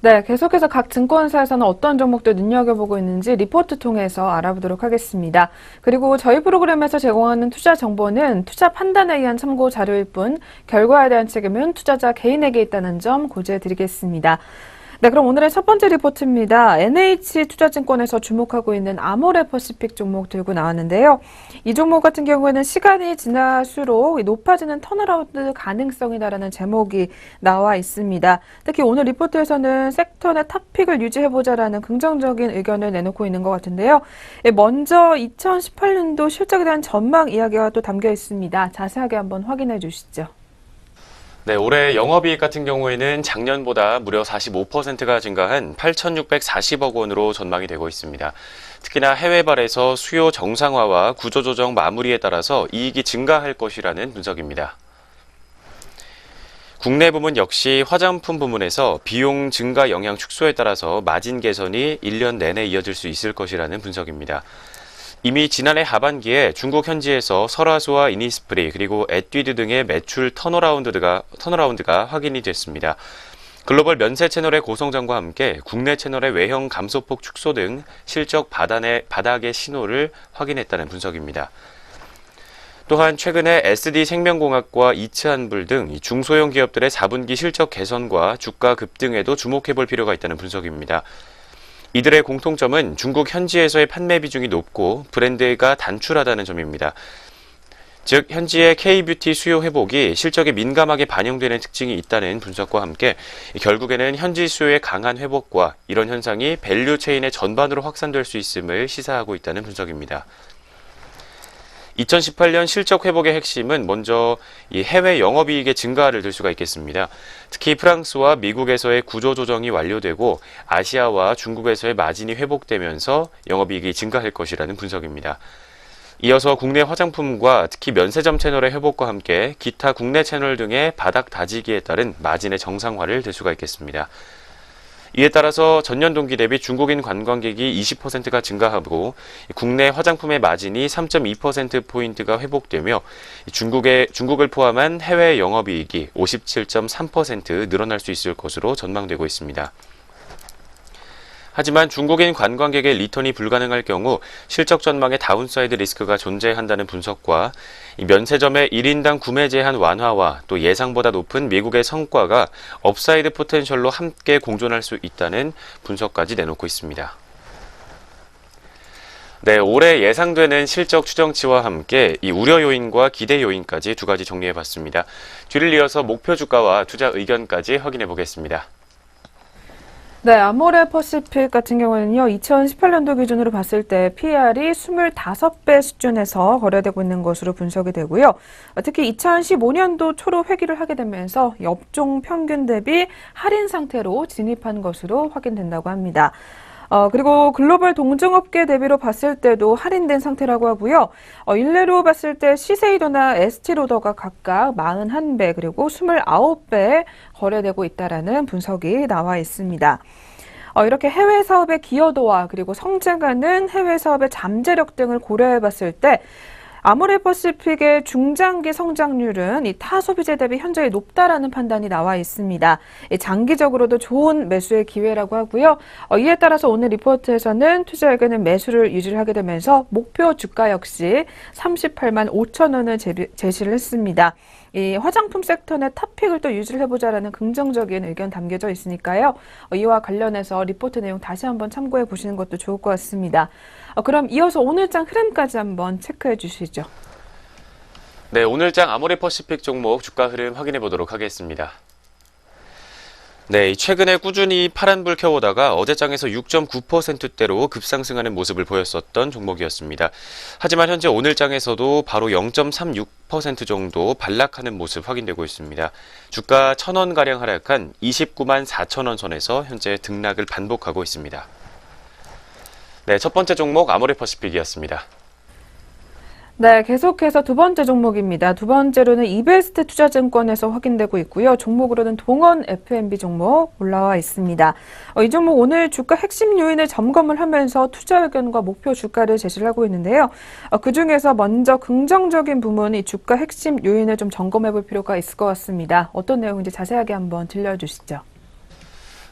네, 계속해서 각 증권사에서는 어떤 종목들 눈여겨보고 있는지 리포트 통해서 알아보도록 하겠습니다. 그리고 저희 프로그램에서 제공하는 투자 정보는 투자 판단에 의한 참고 자료일 뿐 결과에 대한 책임은 투자자 개인에게 있다는 점 고지해드리겠습니다. 네, 그럼 오늘의 첫 번째 리포트입니다. NH투자증권에서 주목하고 있는 아모레퍼시픽 종목 들고 나왔는데요. 이 종목 같은 경우에는 시간이 지날수록 높아지는 턴어라운드 가능성이다라는 제목이 나와 있습니다. 특히 오늘 리포트에서는 섹터 내 탑픽을 유지해보자라는 긍정적인 의견을 내놓고 있는 것 같은데요. 먼저 2018년도 실적에 대한 전망 이야기가 또 담겨 있습니다. 자세하게 한번 확인해 주시죠. 네, 올해 영업이익 같은 경우에는 작년보다 무려 45%가 증가한 8,640억 원으로 전망이 되고 있습니다. 특히나 해외발에서 수요 정상화와 구조조정 마무리에 따라서 이익이 증가할 것이라는 분석입니다. 국내 부문 역시 화장품 부문에서 비용 증가 영향 축소에 따라서 마진 개선이 1년 내내 이어질 수 있을 것이라는 분석입니다. 이미 지난해 하반기에 중국 현지에서 설화수와 이니스프리 그리고 에뛰드 등의 매출 턴어라운드가 확인이 됐습니다. 글로벌 면세 채널의 고성장과 함께 국내 채널의 외형 감소폭 축소 등 실적 바닥의 신호를 확인했다는 분석입니다. 또한 최근에 SD생명공학과 이츠한불 등 중소형 기업들의 4분기 실적 개선과 주가 급등에도 주목해볼 필요가 있다는 분석입니다. 이들의 공통점은 중국 현지에서의 판매 비중이 높고 브랜드가 단출하다는 점입니다. 즉 현지의 K-뷰티 수요 회복이 실적에 민감하게 반영되는 특징이 있다는 분석과 함께 결국에는 현지 수요의 강한 회복과 이런 현상이 밸류 체인의 전반으로 확산될 수 있음을 시사하고 있다는 분석입니다. 2018년 실적 회복의 핵심은 먼저 이 해외 영업이익의 증가를 들 수가 있겠습니다. 특히 프랑스와 미국에서의 구조조정이 완료되고 아시아와 중국에서의 마진이 회복되면서 영업이익이 증가할 것이라는 분석입니다. 이어서 국내 화장품과 특히 면세점 채널의 회복과 함께 기타 국내 채널 등의 바닥 다지기에 따른 마진의 정상화를 들 수가 있겠습니다. 이에 따라서 전년 동기 대비 중국인 관광객이 20%가 증가하고 국내 화장품의 마진이 3.2%포인트가 회복되며 중국을 포함한 해외 영업이익이 57.3% 늘어날 수 있을 것으로 전망되고 있습니다. 하지만 중국인 관광객의 리턴이 불가능할 경우 실적 전망에 다운사이드 리스크가 존재한다는 분석과 면세점의 1인당 구매 제한 완화와 또 예상보다 높은 미국의 성과가 업사이드 포텐셜로 함께 공존할 수 있다는 분석까지 내놓고 있습니다. 네, 올해 예상되는 실적 추정치와 함께 이 우려 요인과 기대 요인까지 두 가지 정리해봤습니다. 뒤를 이어서 목표 주가와 투자 의견까지 확인해 보겠습니다. 네, 아모레퍼시픽 같은 경우는요, 2018년도 기준으로 봤을 때 PER이 25배 수준에서 거래되고 있는 것으로 분석이 되고요. 특히 2015년도 초로 회귀를 하게 되면서 업종 평균 대비 할인 상태로 진입한 것으로 확인된다고 합니다. 그리고 글로벌 동종업계 대비로 봤을 때도 할인된 상태라고 하고요. 일례로 봤을 때 시세이도나 에스티로더가 각각 41배 그리고 29배 거래되고 있다라는 분석이 나와 있습니다. 이렇게 해외 사업의 기여도와 그리고 성장하는 해외 사업의 잠재력 등을 고려해 봤을 때 아모레퍼시픽의 중장기 성장률은 이 타 소비재 대비 현저히 높다라는 판단이 나와 있습니다. 장기적으로도 좋은 매수의 기회라고 하고요. 이에 따라서 오늘 리포트에서는 투자에게는 매수를 유지를 하게 되면서 목표 주가 역시 38만 5천 원을 제시를 했습니다. 이 화장품 섹터 내 탑픽을 또 유지를 해보자라는 긍정적인 의견 담겨져 있으니까요. 이와 관련해서 리포트 내용 다시 한번 참고해 보시는 것도 좋을 것 같습니다. 그럼 이어서 오늘장 흐름까지 한번 체크해 주시죠. 네, 오늘장 아모레퍼시픽 종목 주가 흐름 확인해 보도록 하겠습니다. 네, 최근에 꾸준히 파란불 켜오다가 어제장에서 6.9%대로 급상승하는 모습을 보였었던 종목이었습니다. 하지만 현재 오늘장에서도 바로 0.36% 정도 반락하는 모습 확인되고 있습니다. 주가 1,000원가량 하락한 29만 4천원 선에서 현재 등락을 반복하고 있습니다. 네, 첫 번째 종목 아모레퍼시픽이었습니다. 네, 계속해서 두 번째 종목입니다. 두 번째로는 이베스트 투자증권에서 확인되고 있고요. 종목으로는 동원 F&B 종목 올라와 있습니다. 이 종목 오늘 주가 핵심 요인을 점검을 하면서 투자 의견과 목표 주가를 제시를 하고 있는데요. 그중에서 먼저 긍정적인 부분, 이 주가 핵심 요인을 좀 점검해 볼 필요가 있을 것 같습니다. 어떤 내용인지 자세하게 한번 들려주시죠.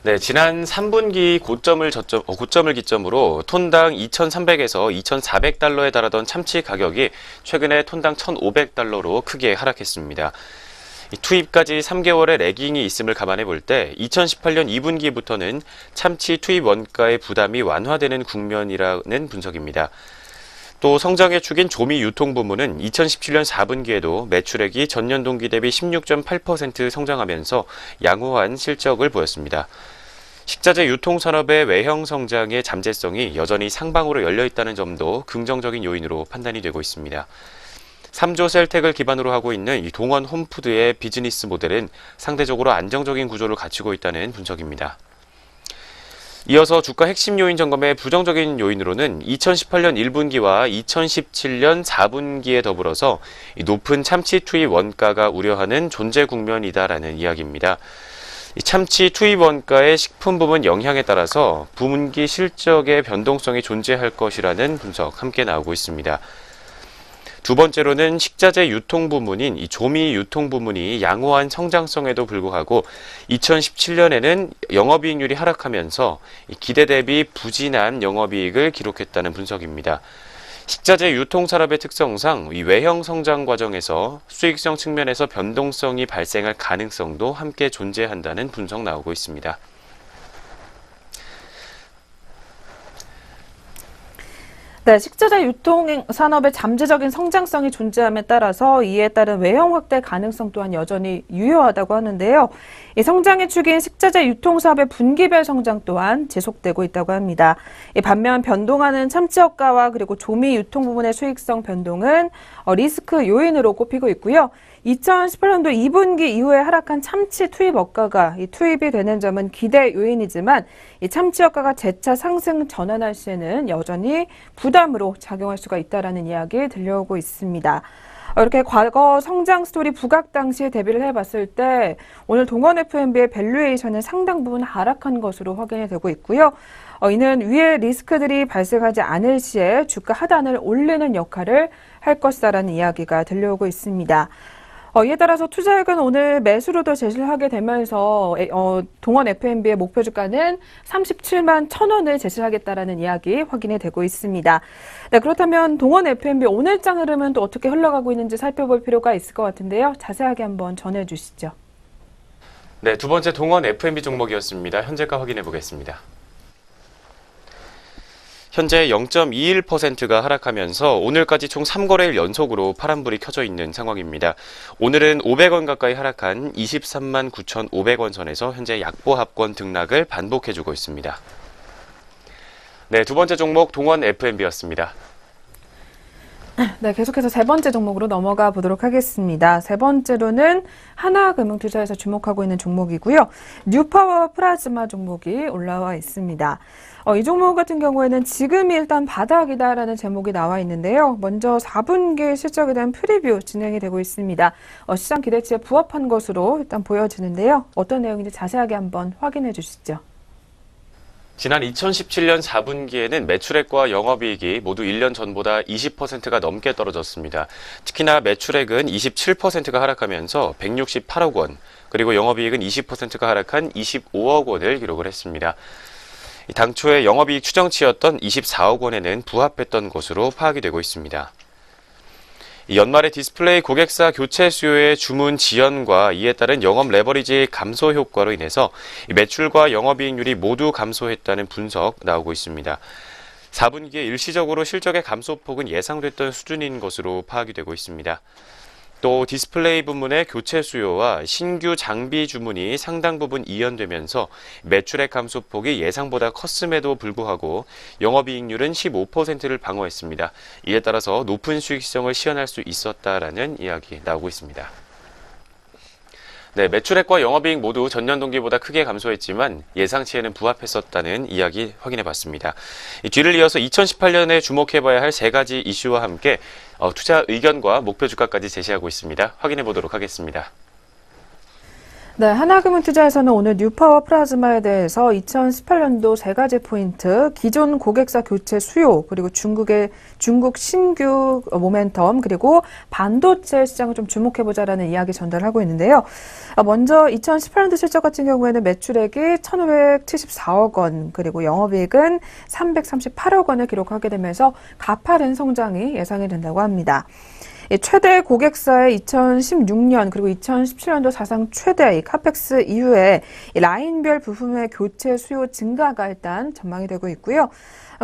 네, 지난 3분기 고점을 기점으로 톤당 2,300에서 2,400달러에 달하던 참치 가격이 최근에 톤당 1,500달러로 크게 하락했습니다. 투입까지 3개월의 레깅이 있음을 감안해 볼 때 2018년 2분기부터는 참치 투입 원가의 부담이 완화되는 국면이라는 분석입니다. 또 성장의 축인 조미 유통 부문은 2017년 4분기에도 매출액이 전년 동기 대비 16.8% 성장하면서 양호한 실적을 보였습니다. 식자재 유통 산업의 외형 성장의 잠재성이 여전히 상방으로 열려 있다는 점도 긍정적인 요인으로 판단이 되고 있습니다. 3조 셀텍을 기반으로 하고 있는 이 동원 홈푸드의 비즈니스 모델은 상대적으로 안정적인 구조를 갖추고 있다는 분석입니다. 이어서 주가 핵심 요인 점검의 부정적인 요인으로는 2018년 1분기와 2017년 4분기에 더불어서 높은 참치 투입 원가가 우려하는 존재 국면이다라는 이야기입니다. 참치 투입 원가의 식품 부문 영향에 따라서 분기 실적의 변동성이 존재할 것이라는 분석 함께 나오고 있습니다. 두 번째로는 식자재 유통 부문인 이 조미 유통 부문이 양호한 성장성에도 불구하고 2017년에는 영업이익률이 하락하면서 기대 대비 부진한 영업이익을 기록했다는 분석입니다. 식자재 유통 산업의 특성상 이 외형 성장 과정에서 수익성 측면에서 변동성이 발생할 가능성도 함께 존재한다는 분석 나오고 있습니다. 네, 식자재 유통 산업의 잠재적인 성장성이 존재함에 따라서 이에 따른 외형 확대 가능성 또한 여전히 유효하다고 하는데요. 이 성장의 축인 식자재 유통 사업의 분기별 성장 또한 지속되고 있다고 합니다. 반면 변동하는 참치 원가와 그리고 조미 유통 부분의 수익성 변동은 리스크 요인으로 꼽히고 있고요. 2018년도 2분기 이후에 하락한 참치 투입 원가가 투입이 되는 점은 기대 요인이지만 이 참치 원가가 재차 상승 전환할 시에는 여전히 부담으로 작용할 수가 있다라는 이야기 들려오고 있습니다. 이렇게 과거 성장 스토리 부각 당시에 대비를 해봤을 때 오늘 동원 F&B의 밸류에이션은 상당 부분 하락한 것으로 확인이 되고 있고요. 이는 위의 리스크들이 발생하지 않을 시에 주가 하단을 올리는 역할을 할 것이다라는 이야기가 들려오고 있습니다. 이에 따라서 투자액은 오늘 매수로도 제시를 하게 되면서 동원 F&B의 목표 주가는 37만 1,000원을 제시하겠다라는 이야기 확인이 되고 있습니다. 네, 그렇다면 동원 F&B 오늘장 흐름은 또 어떻게 흘러가고 있는지 살펴볼 필요가 있을 것 같은데요. 자세하게 한번 전해주시죠. 네, 두 번째 동원 F&B 종목이었습니다. 현재가 확인해 보겠습니다. 현재 0.21%가 하락하면서 오늘까지 총 3거래일 연속으로 파란불이 켜져 있는 상황입니다. 오늘은 500원 가까이 하락한 23만 9,500원 선에서 현재 약보합권 등락을 반복해주고 있습니다. 네, 두 번째 종목 동원 F&B였습니다. 네, 계속해서 세 번째 종목으로 넘어가 보도록 하겠습니다. 세 번째로는 하나금융투자에서 주목하고 있는 종목이고요. 뉴파워 플라즈마 종목이 올라와 있습니다. 이 종목 같은 경우에는 지금이 일단 바닥이다라는 제목이 나와 있는데요. 먼저 4분기 실적에 대한 프리뷰 진행이 되고 있습니다. 시장 기대치에 부합한 것으로 일단 보여지는데요. 어떤 내용인지 자세하게 한번 확인해 주시죠. 지난 2017년 4분기에는 매출액과 영업이익이 모두 1년 전보다 20%가 넘게 떨어졌습니다. 특히나 매출액은 27%가 하락하면서 168억 원, 그리고 영업이익은 20%가 하락한 25억 원을 기록을 했습니다. 당초의 영업이익 추정치였던 24억 원에는 부합했던 것으로 파악이 되고 있습니다. 연말에 디스플레이 고객사 교체 수요의 주문 지연과 이에 따른 영업 레버리지 감소 효과로 인해서 매출과 영업이익률이 모두 감소했다는 분석 나오고 있습니다. 4분기에 일시적으로 실적의 감소폭은 예상됐던 수준인 것으로 파악이 되고 있습니다. 또 디스플레이 부문의 교체 수요와 신규 장비 주문이 상당 부분 이연되면서 매출액 감소폭이 예상보다 컸음에도 불구하고 영업이익률은 15%를 방어했습니다. 이에 따라서 높은 수익성을 시현할 수 있었다라는 이야기 나오고 있습니다. 네, 매출액과 영업이익 모두 전년 동기보다 크게 감소했지만 예상치에는 부합했었다는 이야기 확인해 봤습니다. 뒤를 이어서 2018년에 주목해봐야 할 세 가지 이슈와 함께 투자 의견과 목표 주가까지 제시하고 있습니다. 확인해 보도록 하겠습니다. 네, 하나금융투자에서는 오늘 뉴파워 플라즈마에 대해서 2018년도 세 가지 포인트, 기존 고객사 교체 수요, 그리고 중국 신규 모멘텀, 그리고 반도체 시장을 좀 주목해보자라는 이야기 전달하고 있는데요. 먼저 2018년도 실적 같은 경우에는 매출액이 1,574억 원, 그리고 영업이익은 338억 원을 기록하게 되면서 가파른 성장이 예상이 된다고 합니다. 최대 고객사의 2016년 그리고 2017년도 사상 최대 이 카펙스 이후에 이 라인별 부품의 교체 수요 증가가 일단 전망이 되고 있고요.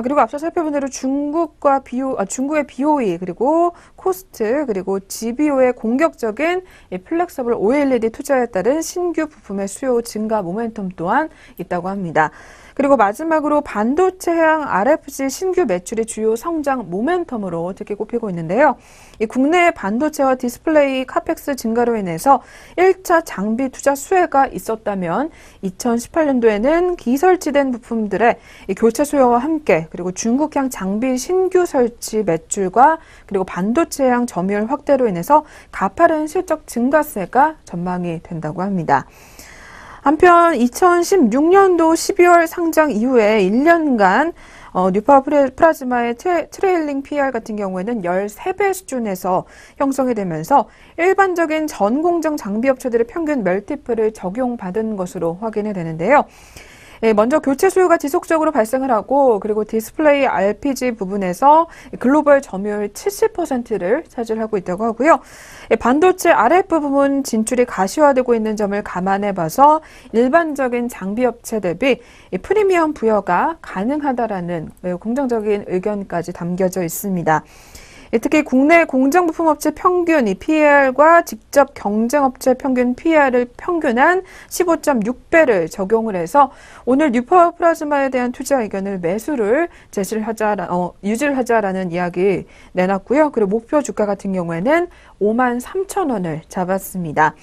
그리고 앞서 살펴본 대로 중국의 BOE 그리고 코스트 그리고 GBO의 공격적인 이 플렉서블 OLED 투자에 따른 신규 부품의 수요 증가 모멘텀 또한 있다고 합니다. 그리고 마지막으로 반도체향 RFG 신규 매출의 주요 성장 모멘텀으로 특히 꼽히고 있는데요. 이 국내 반도체와 디스플레이 카펙스 증가로 인해서 1차 장비 투자 수혜가 있었다면 2018년도에는 기설치된 부품들의 이 교체 수요와 함께 그리고 중국향 장비 신규 설치 매출과 그리고 반도체향 점유율 확대로 인해서 가파른 실적 증가세가 전망이 된다고 합니다. 한편 2016년도 12월 상장 이후에 1년간 뉴파워 플라즈마의 트레일링 PER 같은 경우에는 13배 수준에서 형성이 되면서 일반적인 전 공정 장비 업체들의 평균 멀티플을 적용받은 것으로 확인이 되는데요. 먼저 교체 수요가 지속적으로 발생을 하고 그리고 디스플레이 RPG 부분에서 글로벌 점유율 70%를 차지하고 있다고 하고요. 반도체 RF 부분 진출이 가시화되고 있는 점을 감안해 봐서 일반적인 장비 업체 대비 프리미엄 부여가 가능하다라는 매우 긍정적인 의견까지 담겨져 있습니다. 특히 국내 공정부품업체 평균 이 PER과 직접 경쟁업체 평균 PER을 평균한 15.6배를 적용을 해서 오늘 뉴파워 플라즈마에 대한 투자 의견을 매수를 유지를 하자라는 이야기 내놨고요. 그리고 목표 주가 같은 경우에는 53,000원을 잡았습니다.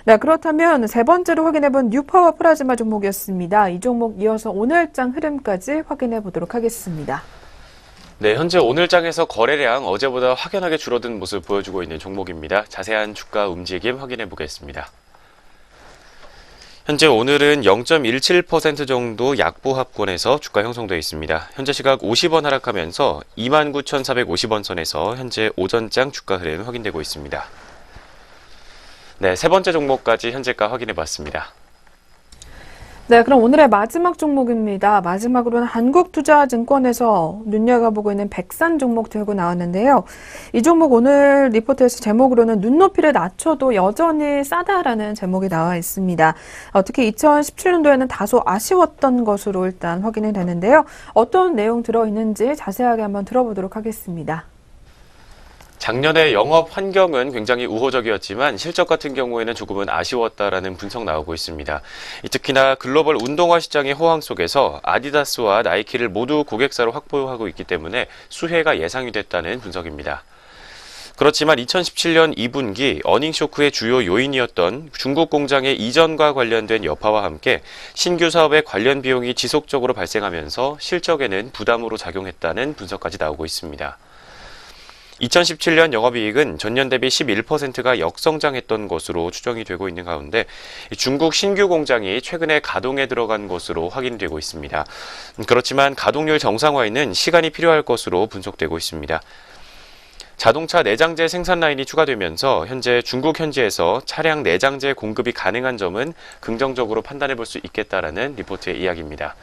네, 그렇다면 세 번째로 확인해본 뉴파워 플라즈마 종목이었습니다. 이 종목 이어서 오늘장 흐름까지 확인해 보도록 하겠습니다. 네, 현재 오늘장에서 거래량 어제보다 확연하게 줄어든 모습을 보여주고 있는 종목입니다. 자세한 주가 움직임 확인해 보겠습니다. 현재 오늘은 0.17% 정도 약보합권에서 주가 형성되어 있습니다. 현재 시각 50원 하락하면서 29,450원 선에서 현재 오전장 주가 흐름 확인되고 있습니다. 네, 세 번째 종목까지 현재가 확인해 봤습니다. 네, 그럼 오늘의 마지막 종목입니다. 마지막으로는 한국투자증권에서 눈여겨보고 있는 백산 종목 들고 나왔는데요. 이 종목 오늘 리포트에서 제목으로는 눈높이를 낮춰도 여전히 싸다라는 제목이 나와 있습니다. 특히 2017년도에는 다소 아쉬웠던 것으로 일단 확인이 되는데요. 어떤 내용 들어있는지 자세하게 한번 들어보도록 하겠습니다. 작년에 영업 환경은 굉장히 우호적이었지만 실적 같은 경우에는 조금은 아쉬웠다라는 분석 나오고 있습니다. 특히나 글로벌 운동화 시장의 호황 속에서 아디다스와 나이키를 모두 고객사로 확보하고 있기 때문에 수혜가 예상이 됐다는 분석입니다. 그렇지만 2017년 2분기 어닝 쇼크의 주요 요인이었던 중국 공장의 이전과 관련된 여파와 함께 신규 사업의 관련 비용이 지속적으로 발생하면서 실적에는 부담으로 작용했다는 분석까지 나오고 있습니다. 2017년 영업이익은 전년 대비 11%가 역성장했던 것으로 추정이 되고 있는 가운데 중국 신규 공장이 최근에 가동에 들어간 것으로 확인되고 있습니다. 그렇지만 가동률 정상화에는 시간이 필요할 것으로 분석되고 있습니다. 자동차 내장재 생산 라인이 추가되면서 현재 중국 현지에서 차량 내장재 공급이 가능한 점은 긍정적으로 판단해 볼 수 있겠다라는 리포트의 이야기입니다.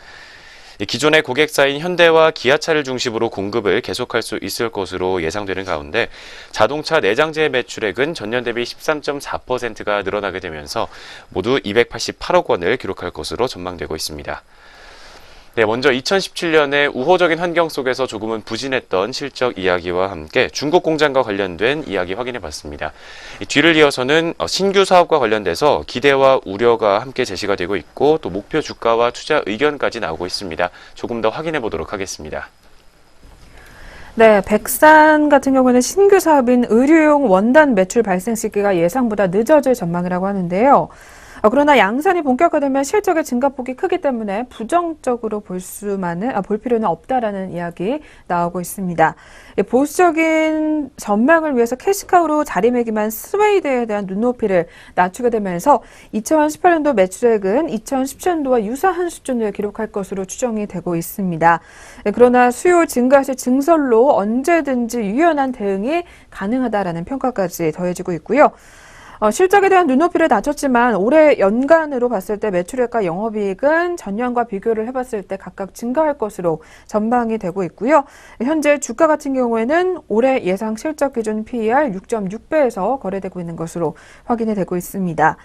기존의 고객사인 현대와 기아차를 중심으로 공급을 계속할 수 있을 것으로 예상되는 가운데 자동차 내장재 매출액은 전년 대비 13.4%가 늘어나게 되면서 모두 288억 원을 기록할 것으로 전망되고 있습니다. 네, 먼저 2017년에 우호적인 환경 속에서 조금은 부진했던 실적 이야기와 함께 중국 공장과 관련된 이야기 확인해 봤습니다. 뒤를 이어서는 신규 사업과 관련돼서 기대와 우려가 함께 제시가 되고 있고 또 목표 주가와 투자 의견까지 나오고 있습니다. 조금 더 확인해 보도록 하겠습니다. 네, 백산 같은 경우는 신규 사업인 의류용 원단 매출 발생 시기가 예상보다 늦어질 전망이라고 하는데요. 그러나 양산이 본격화되면 실적의 증가폭이 크기 때문에 부정적으로 볼 필요는 없다라는 이야기 나오고 있습니다. 보수적인 전망을 위해서 캐시카우로 자리매김한 스웨이드에 대한 눈높이를 낮추게 되면서 2018년도 매출액은 2017년도와 유사한 수준을 기록할 것으로 추정이 되고 있습니다. 그러나 수요 증가 시 증설로 언제든지 유연한 대응이 가능하다라는 평가까지 더해지고 있고요. 실적에 대한 눈높이를 낮췄지만 올해 연간으로 봤을 때 매출액과 영업이익은 전년과 비교를 해봤을 때 각각 증가할 것으로 전망이 되고 있고요. 현재 주가 같은 경우에는 올해 예상 실적 기준 PER 6.6배에서 거래되고 있는 것으로 확인이 되고 있습니다.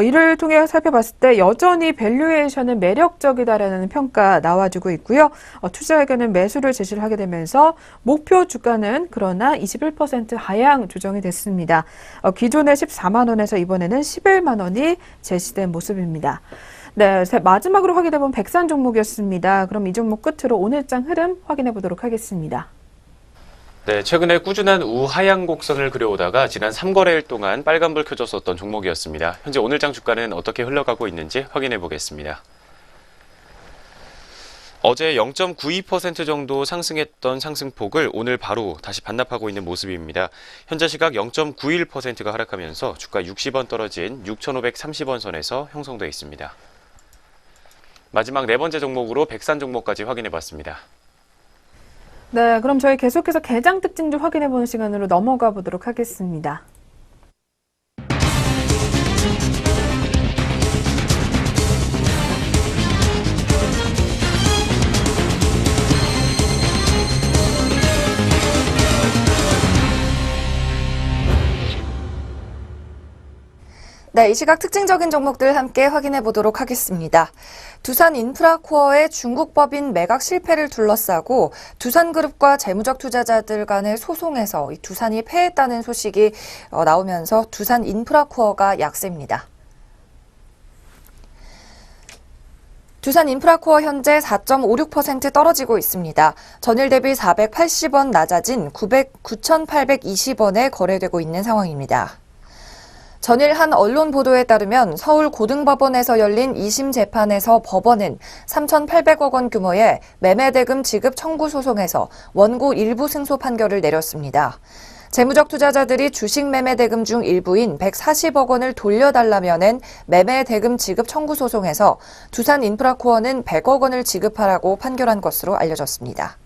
이를 통해 살펴봤을 때 여전히 밸류에이션은 매력적이다라는 평가 나와주고 있고요. 투자에게는 매수를 제시를 하게 되면서 목표 주가는 그러나 21% 하향 조정이 됐습니다. 기존의 14만 원에서 이번에는 11만 원이 제시된 모습입니다. 네, 마지막으로 확인해본 백산 종목이었습니다. 그럼 이 종목 끝으로 오늘장 흐름 확인해 보도록 하겠습니다. 네, 최근에 꾸준한 우하향 곡선을 그려오다가 지난 3거래일 동안 빨간불 켜졌었던 종목이었습니다. 현재 오늘장 주가는 어떻게 흘러가고 있는지 확인해 보겠습니다. 어제 0.92% 정도 상승했던 상승폭을 오늘 바로 다시 반납하고 있는 모습입니다. 현재 시각 0.91%가 하락하면서 주가 60원 떨어진 6,530원 선에서 형성되어 있습니다. 마지막 네 번째 종목으로 백산 종목까지 확인해 봤습니다. 네, 그럼 저희 계속해서 개장 특징 좀 확인해보는 시간으로 넘어가 보도록 하겠습니다. 네, 이 시각 특징적인 종목들 함께 확인해 보도록 하겠습니다. 두산인프라코어의 중국 법인 매각 실패를 둘러싸고 두산그룹과 재무적 투자자들 간의 소송에서 두산이 패했다는 소식이 나오면서 두산인프라코어가 약세입니다. 두산인프라코어 현재 4.56% 떨어지고 있습니다. 전일 대비 480원 낮아진 9,820원에 거래되고 있는 상황입니다. 전일 한 언론 보도에 따르면 서울 고등법원에서 열린 2심 재판에서 법원은 3,800억 원 규모의 매매대금 지급 청구 소송에서 원고 일부 승소 판결을 내렸습니다. 재무적 투자자들이 주식 매매대금 중 일부인 140억 원을 돌려달라며 낸 매매대금 지급 청구 소송에서 두산인프라코어는 100억 원을 지급하라고 판결한 것으로 알려졌습니다.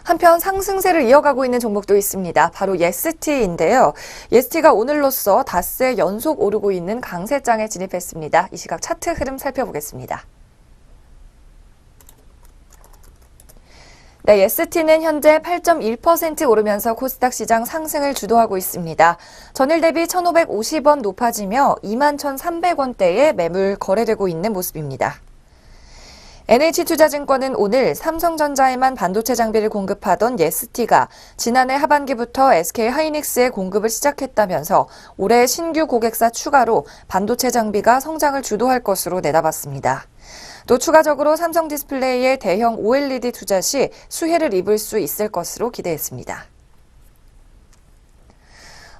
한편 상승세를 이어가고 있는 종목도 있습니다. 바로 예스티인데요. 예스티가 오늘로써 닷새 연속 오르고 있는 강세장에 진입했습니다. 이 시각 차트 흐름 살펴보겠습니다. 네, 예스티는 현재 8.1% 오르면서 코스닥 시장 상승을 주도하고 있습니다. 전일 대비 1,550원 높아지며 21,300원대에 매물 거래되고 있는 모습입니다. NH투자증권은 오늘 삼성전자에만 반도체 장비를 공급하던 예스티가 지난해 하반기부터 SK하이닉스에 공급을 시작했다면서 올해 신규 고객사 추가로 반도체 장비가 성장을 주도할 것으로 내다봤습니다. 또 추가적으로 삼성디스플레이의 대형 OLED 투자 시 수혜를 입을 수 있을 것으로 기대했습니다.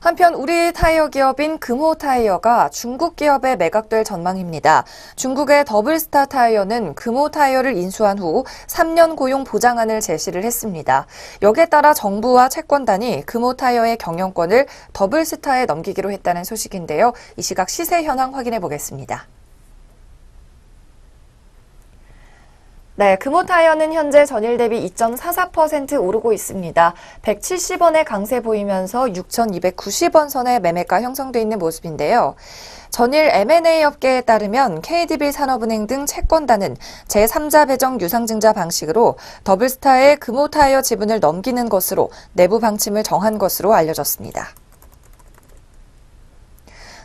한편 우리 타이어 기업인 금호타이어가 중국 기업에 매각될 전망입니다. 중국의 더블스타 타이어는 금호타이어를 인수한 후 3년 고용 보장안을 제시를 했습니다. 여기에 따라 정부와 채권단이 금호타이어의 경영권을 더블스타에 넘기기로 했다는 소식인데요. 이 시각 시세 현황 확인해 보겠습니다. 네, 금호타이어는 현재 전일 대비 2.44% 오르고 있습니다. 170원의 강세 보이면서 6,290원 선의 매매가 형성돼 있는 모습인데요. 전일 M&A 업계에 따르면 KDB 산업은행 등 채권단은 제3자 배정 유상증자 방식으로 더블스타의 금호타이어 지분을 넘기는 것으로 내부 방침을 정한 것으로 알려졌습니다.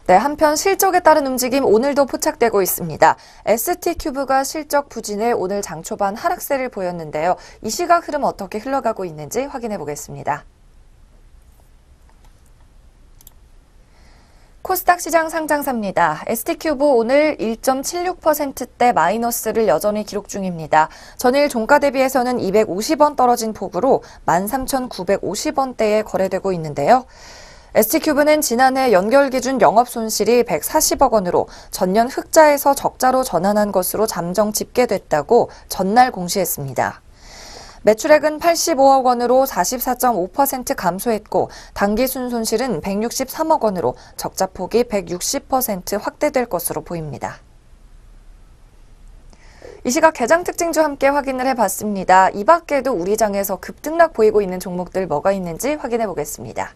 네, 한편 실적에 따른 움직임 오늘도 포착되고 있습니다. ST큐브가 실적 부진에 오늘 장 초반 하락세를 보였는데요. 이 시각 흐름 어떻게 흘러가고 있는지 확인해 보겠습니다. 코스닥 시장 상장사입니다. ST큐브 오늘 1.76%대 마이너스를 여전히 기록 중입니다. 전일 종가 대비해서는 250원 떨어진 폭으로 13,950원대에 거래되고 있는데요. ST큐브는 지난해 연결 기준 영업 손실이 140억 원으로 전년 흑자에서 적자로 전환한 것으로 잠정 집계됐다고 전날 공시했습니다. 매출액은 85억 원으로 44.5% 감소했고 당기 순손실은 163억 원으로 적자폭이 160% 확대될 것으로 보입니다. 이 시각 개장 특징주 함께 확인을 해봤습니다. 이 밖에도 우리 장에서 급등락 보이고 있는 종목들 뭐가 있는지 확인해 보겠습니다.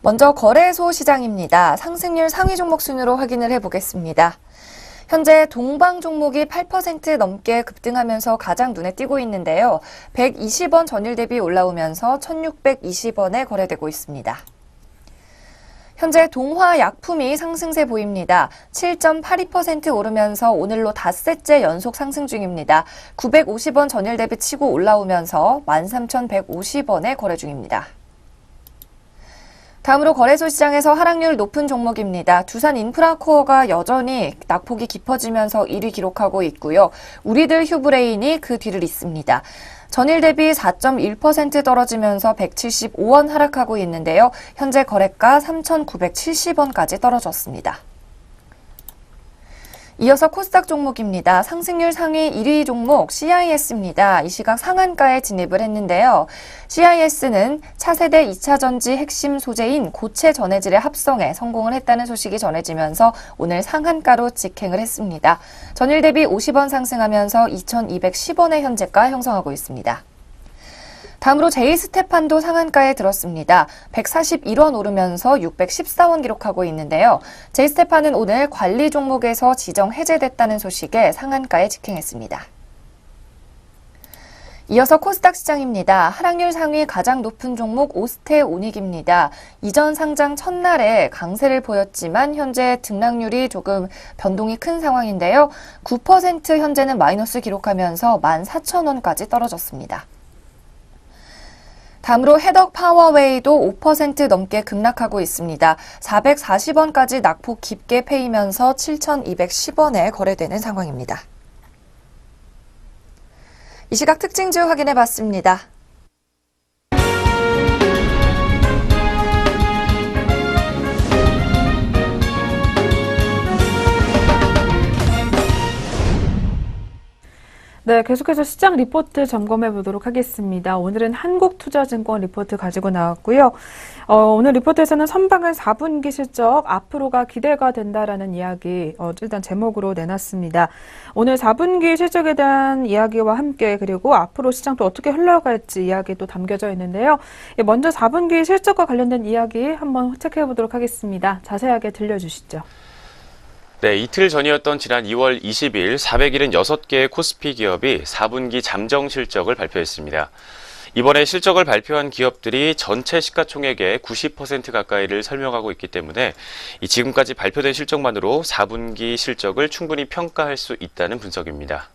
먼저 거래소 시장입니다. 상승률 상위 종목 순으로 확인을 해보겠습니다. 현재 동방 종목이 8% 넘게 급등하면서 가장 눈에 띄고 있는데요. 120원 전일 대비 올라오면서 1620원에 거래되고 있습니다. 현재 동화약품이 상승세 보입니다. 7.82% 오르면서 오늘로 닷새째 연속 상승 중입니다. 950원 전일 대비 치고 올라오면서 13,150원에 거래 중입니다. 다음으로 거래소 시장에서 하락률 높은 종목입니다. 두산인프라코어가 여전히 낙폭이 깊어지면서 1위 기록하고 있고요. 우리들 휴브레인이 그 뒤를 잇습니다. 전일 대비 4.1% 떨어지면서 175원 하락하고 있는데요. 현재 거래가 3,970원까지 떨어졌습니다. 이어서 코스닥 종목입니다. 상승률 상위 1위 종목 CIS입니다. 이 시각 상한가에 진입을 했는데요. CIS는 차세대 2차전지 핵심 소재인 고체 전해질의 합성에 성공을 했다는 소식이 전해지면서 오늘 상한가로 직행을 했습니다. 전일 대비 50원 상승하면서 2,210원의 현재가 형성하고 있습니다. 다음으로 제이스테판도 상한가에 들었습니다. 141원 오르면서 614원 기록하고 있는데요. 제이스테판은 오늘 관리 종목에서 지정 해제됐다는 소식에 상한가에 직행했습니다. 이어서 코스닥 시장입니다. 하락률 상위 가장 높은 종목 오스테오닉입니다. 이전 상장 첫날에 강세를 보였지만 현재 등락률이 조금 변동이 큰 상황인데요. 9% 현재는 마이너스 기록하면서 14,000원까지 떨어졌습니다. 다음으로 해덕 파워웨이도 5% 넘게 급락하고 있습니다. 440원까지 낙폭 깊게 패이면서 7,210원에 거래되는 상황입니다. 이 시각 특징주 확인해 봤습니다. 네, 계속해서 시장 리포트 점검해 보도록 하겠습니다. 오늘은 한국투자증권 리포트 가지고 나왔고요. 오늘 리포트에서는 선방은 4분기 실적 앞으로가 기대가 된다라는 이야기 일단 제목으로 내놨습니다. 오늘 4분기 실적에 대한 이야기와 함께 그리고 앞으로 시장 또 어떻게 흘러갈지 이야기도 담겨져 있는데요. 먼저 4분기 실적과 관련된 이야기 한번 체크해 보도록 하겠습니다. 자세하게 들려주시죠. 네, 이틀 전이었던 지난 2월 20일 476개의 코스피 기업이 4분기 잠정 실적을 발표했습니다. 이번에 실적을 발표한 기업들이 전체 시가총액의 90% 가까이를 설명하고 있기 때문에 지금까지 발표된 실적만으로 4분기 실적을 충분히 평가할 수 있다는 분석입니다.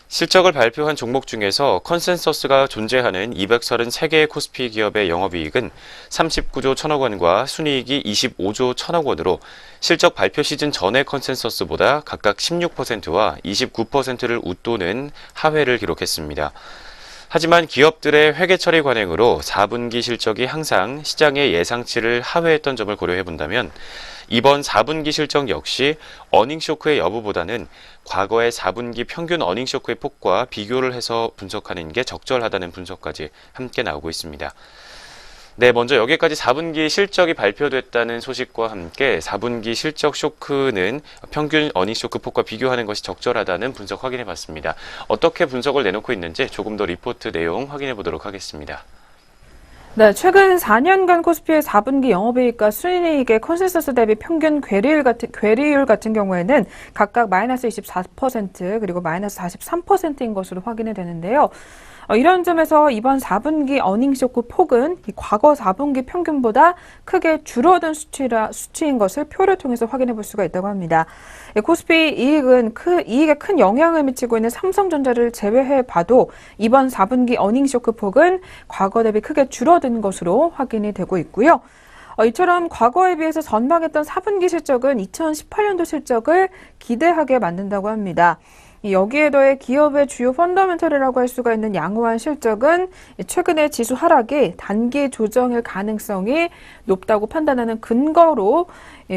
실적을 발표한 종목 중에서 컨센서스가 존재하는 233개의 코스피 기업의 영업이익은 39조 1천억 원과 순이익이 25조 1천억 원으로 실적 발표 시즌 전의 컨센서스보다 각각 16%와 29%를 웃도는 하회를 기록했습니다. 하지만 기업들의 회계 처리 관행으로 4분기 실적이 항상 시장의 예상치를 하회했던 점을 고려해 본다면 이번 4분기 실적 역시 어닝쇼크의 여부보다는 과거의 4분기 평균 어닝쇼크의 폭과 비교를 해서 분석하는 게 적절하다는 분석까지 함께 나오고 있습니다. 네, 먼저 여기까지 4분기 실적이 발표됐다는 소식과 함께 4분기 실적 쇼크는 평균 어닝쇼크 폭과 비교하는 것이 적절하다는 분석 확인해 봤습니다. 어떻게 분석을 내놓고 있는지 조금 더 리포트 내용 확인해 보도록 하겠습니다. 네, 최근 4년간 코스피의 4분기 영업이익과 순이익의 컨센서스 대비 평균 괴리율 같은 경우에는 각각 마이너스 24% 그리고 마이너스 43%인 것으로 확인이 되는데요. 이런 점에서 이번 4분기 어닝쇼크 폭은 과거 4분기 평균보다 크게 줄어든 수치인 것을 표를 통해서 확인해 볼 수가 있다고 합니다. 코스피 이익에 큰 영향을 미치고 있는 삼성전자를 제외해 봐도 이번 4분기 어닝쇼크 폭은 과거 대비 크게 줄어든 것으로 확인이 되고 있고요. 이처럼 과거에 비해서 전망했던 4분기 실적은 2018년도 실적을 기대하게 만든다고 합니다. 여기에 더해 기업의 주요 펀더멘털이라고 할 수가 있는 양호한 실적은 최근의 지수 하락이 단기 조정일 가능성이 높다고 판단하는 근거로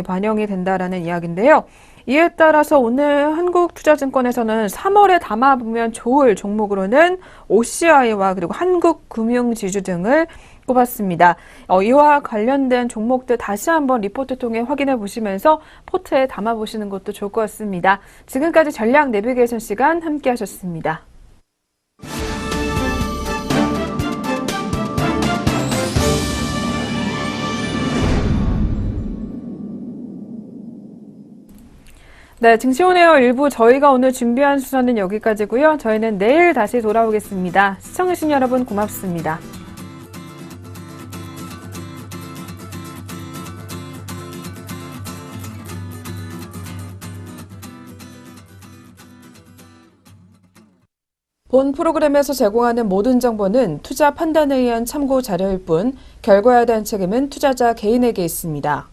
반영이 된다라는 이야기인데요. 이에 따라서 오늘 한국투자증권에서는 3월에 담아보면 좋을 종목으로는 OCI와 그리고 한국금융지주 등을 꼽았습니다. 이와 관련된 종목들 다시 한번 리포트 통해 확인해 보시면서 포트에 담아보시는 것도 좋을 것 같습니다. 지금까지 전략 내비게이션 시간 함께 하셨습니다. 네, 증시온에어 1부 저희가 오늘 준비한 순서는 여기까지고요. 저희는 내일 다시 돌아오겠습니다. 시청해주신 여러분 고맙습니다. 본 프로그램에서 제공하는 모든 정보는 투자 판단에 의한 참고 자료일 뿐 결과에 대한 책임은 투자자 개인에게 있습니다.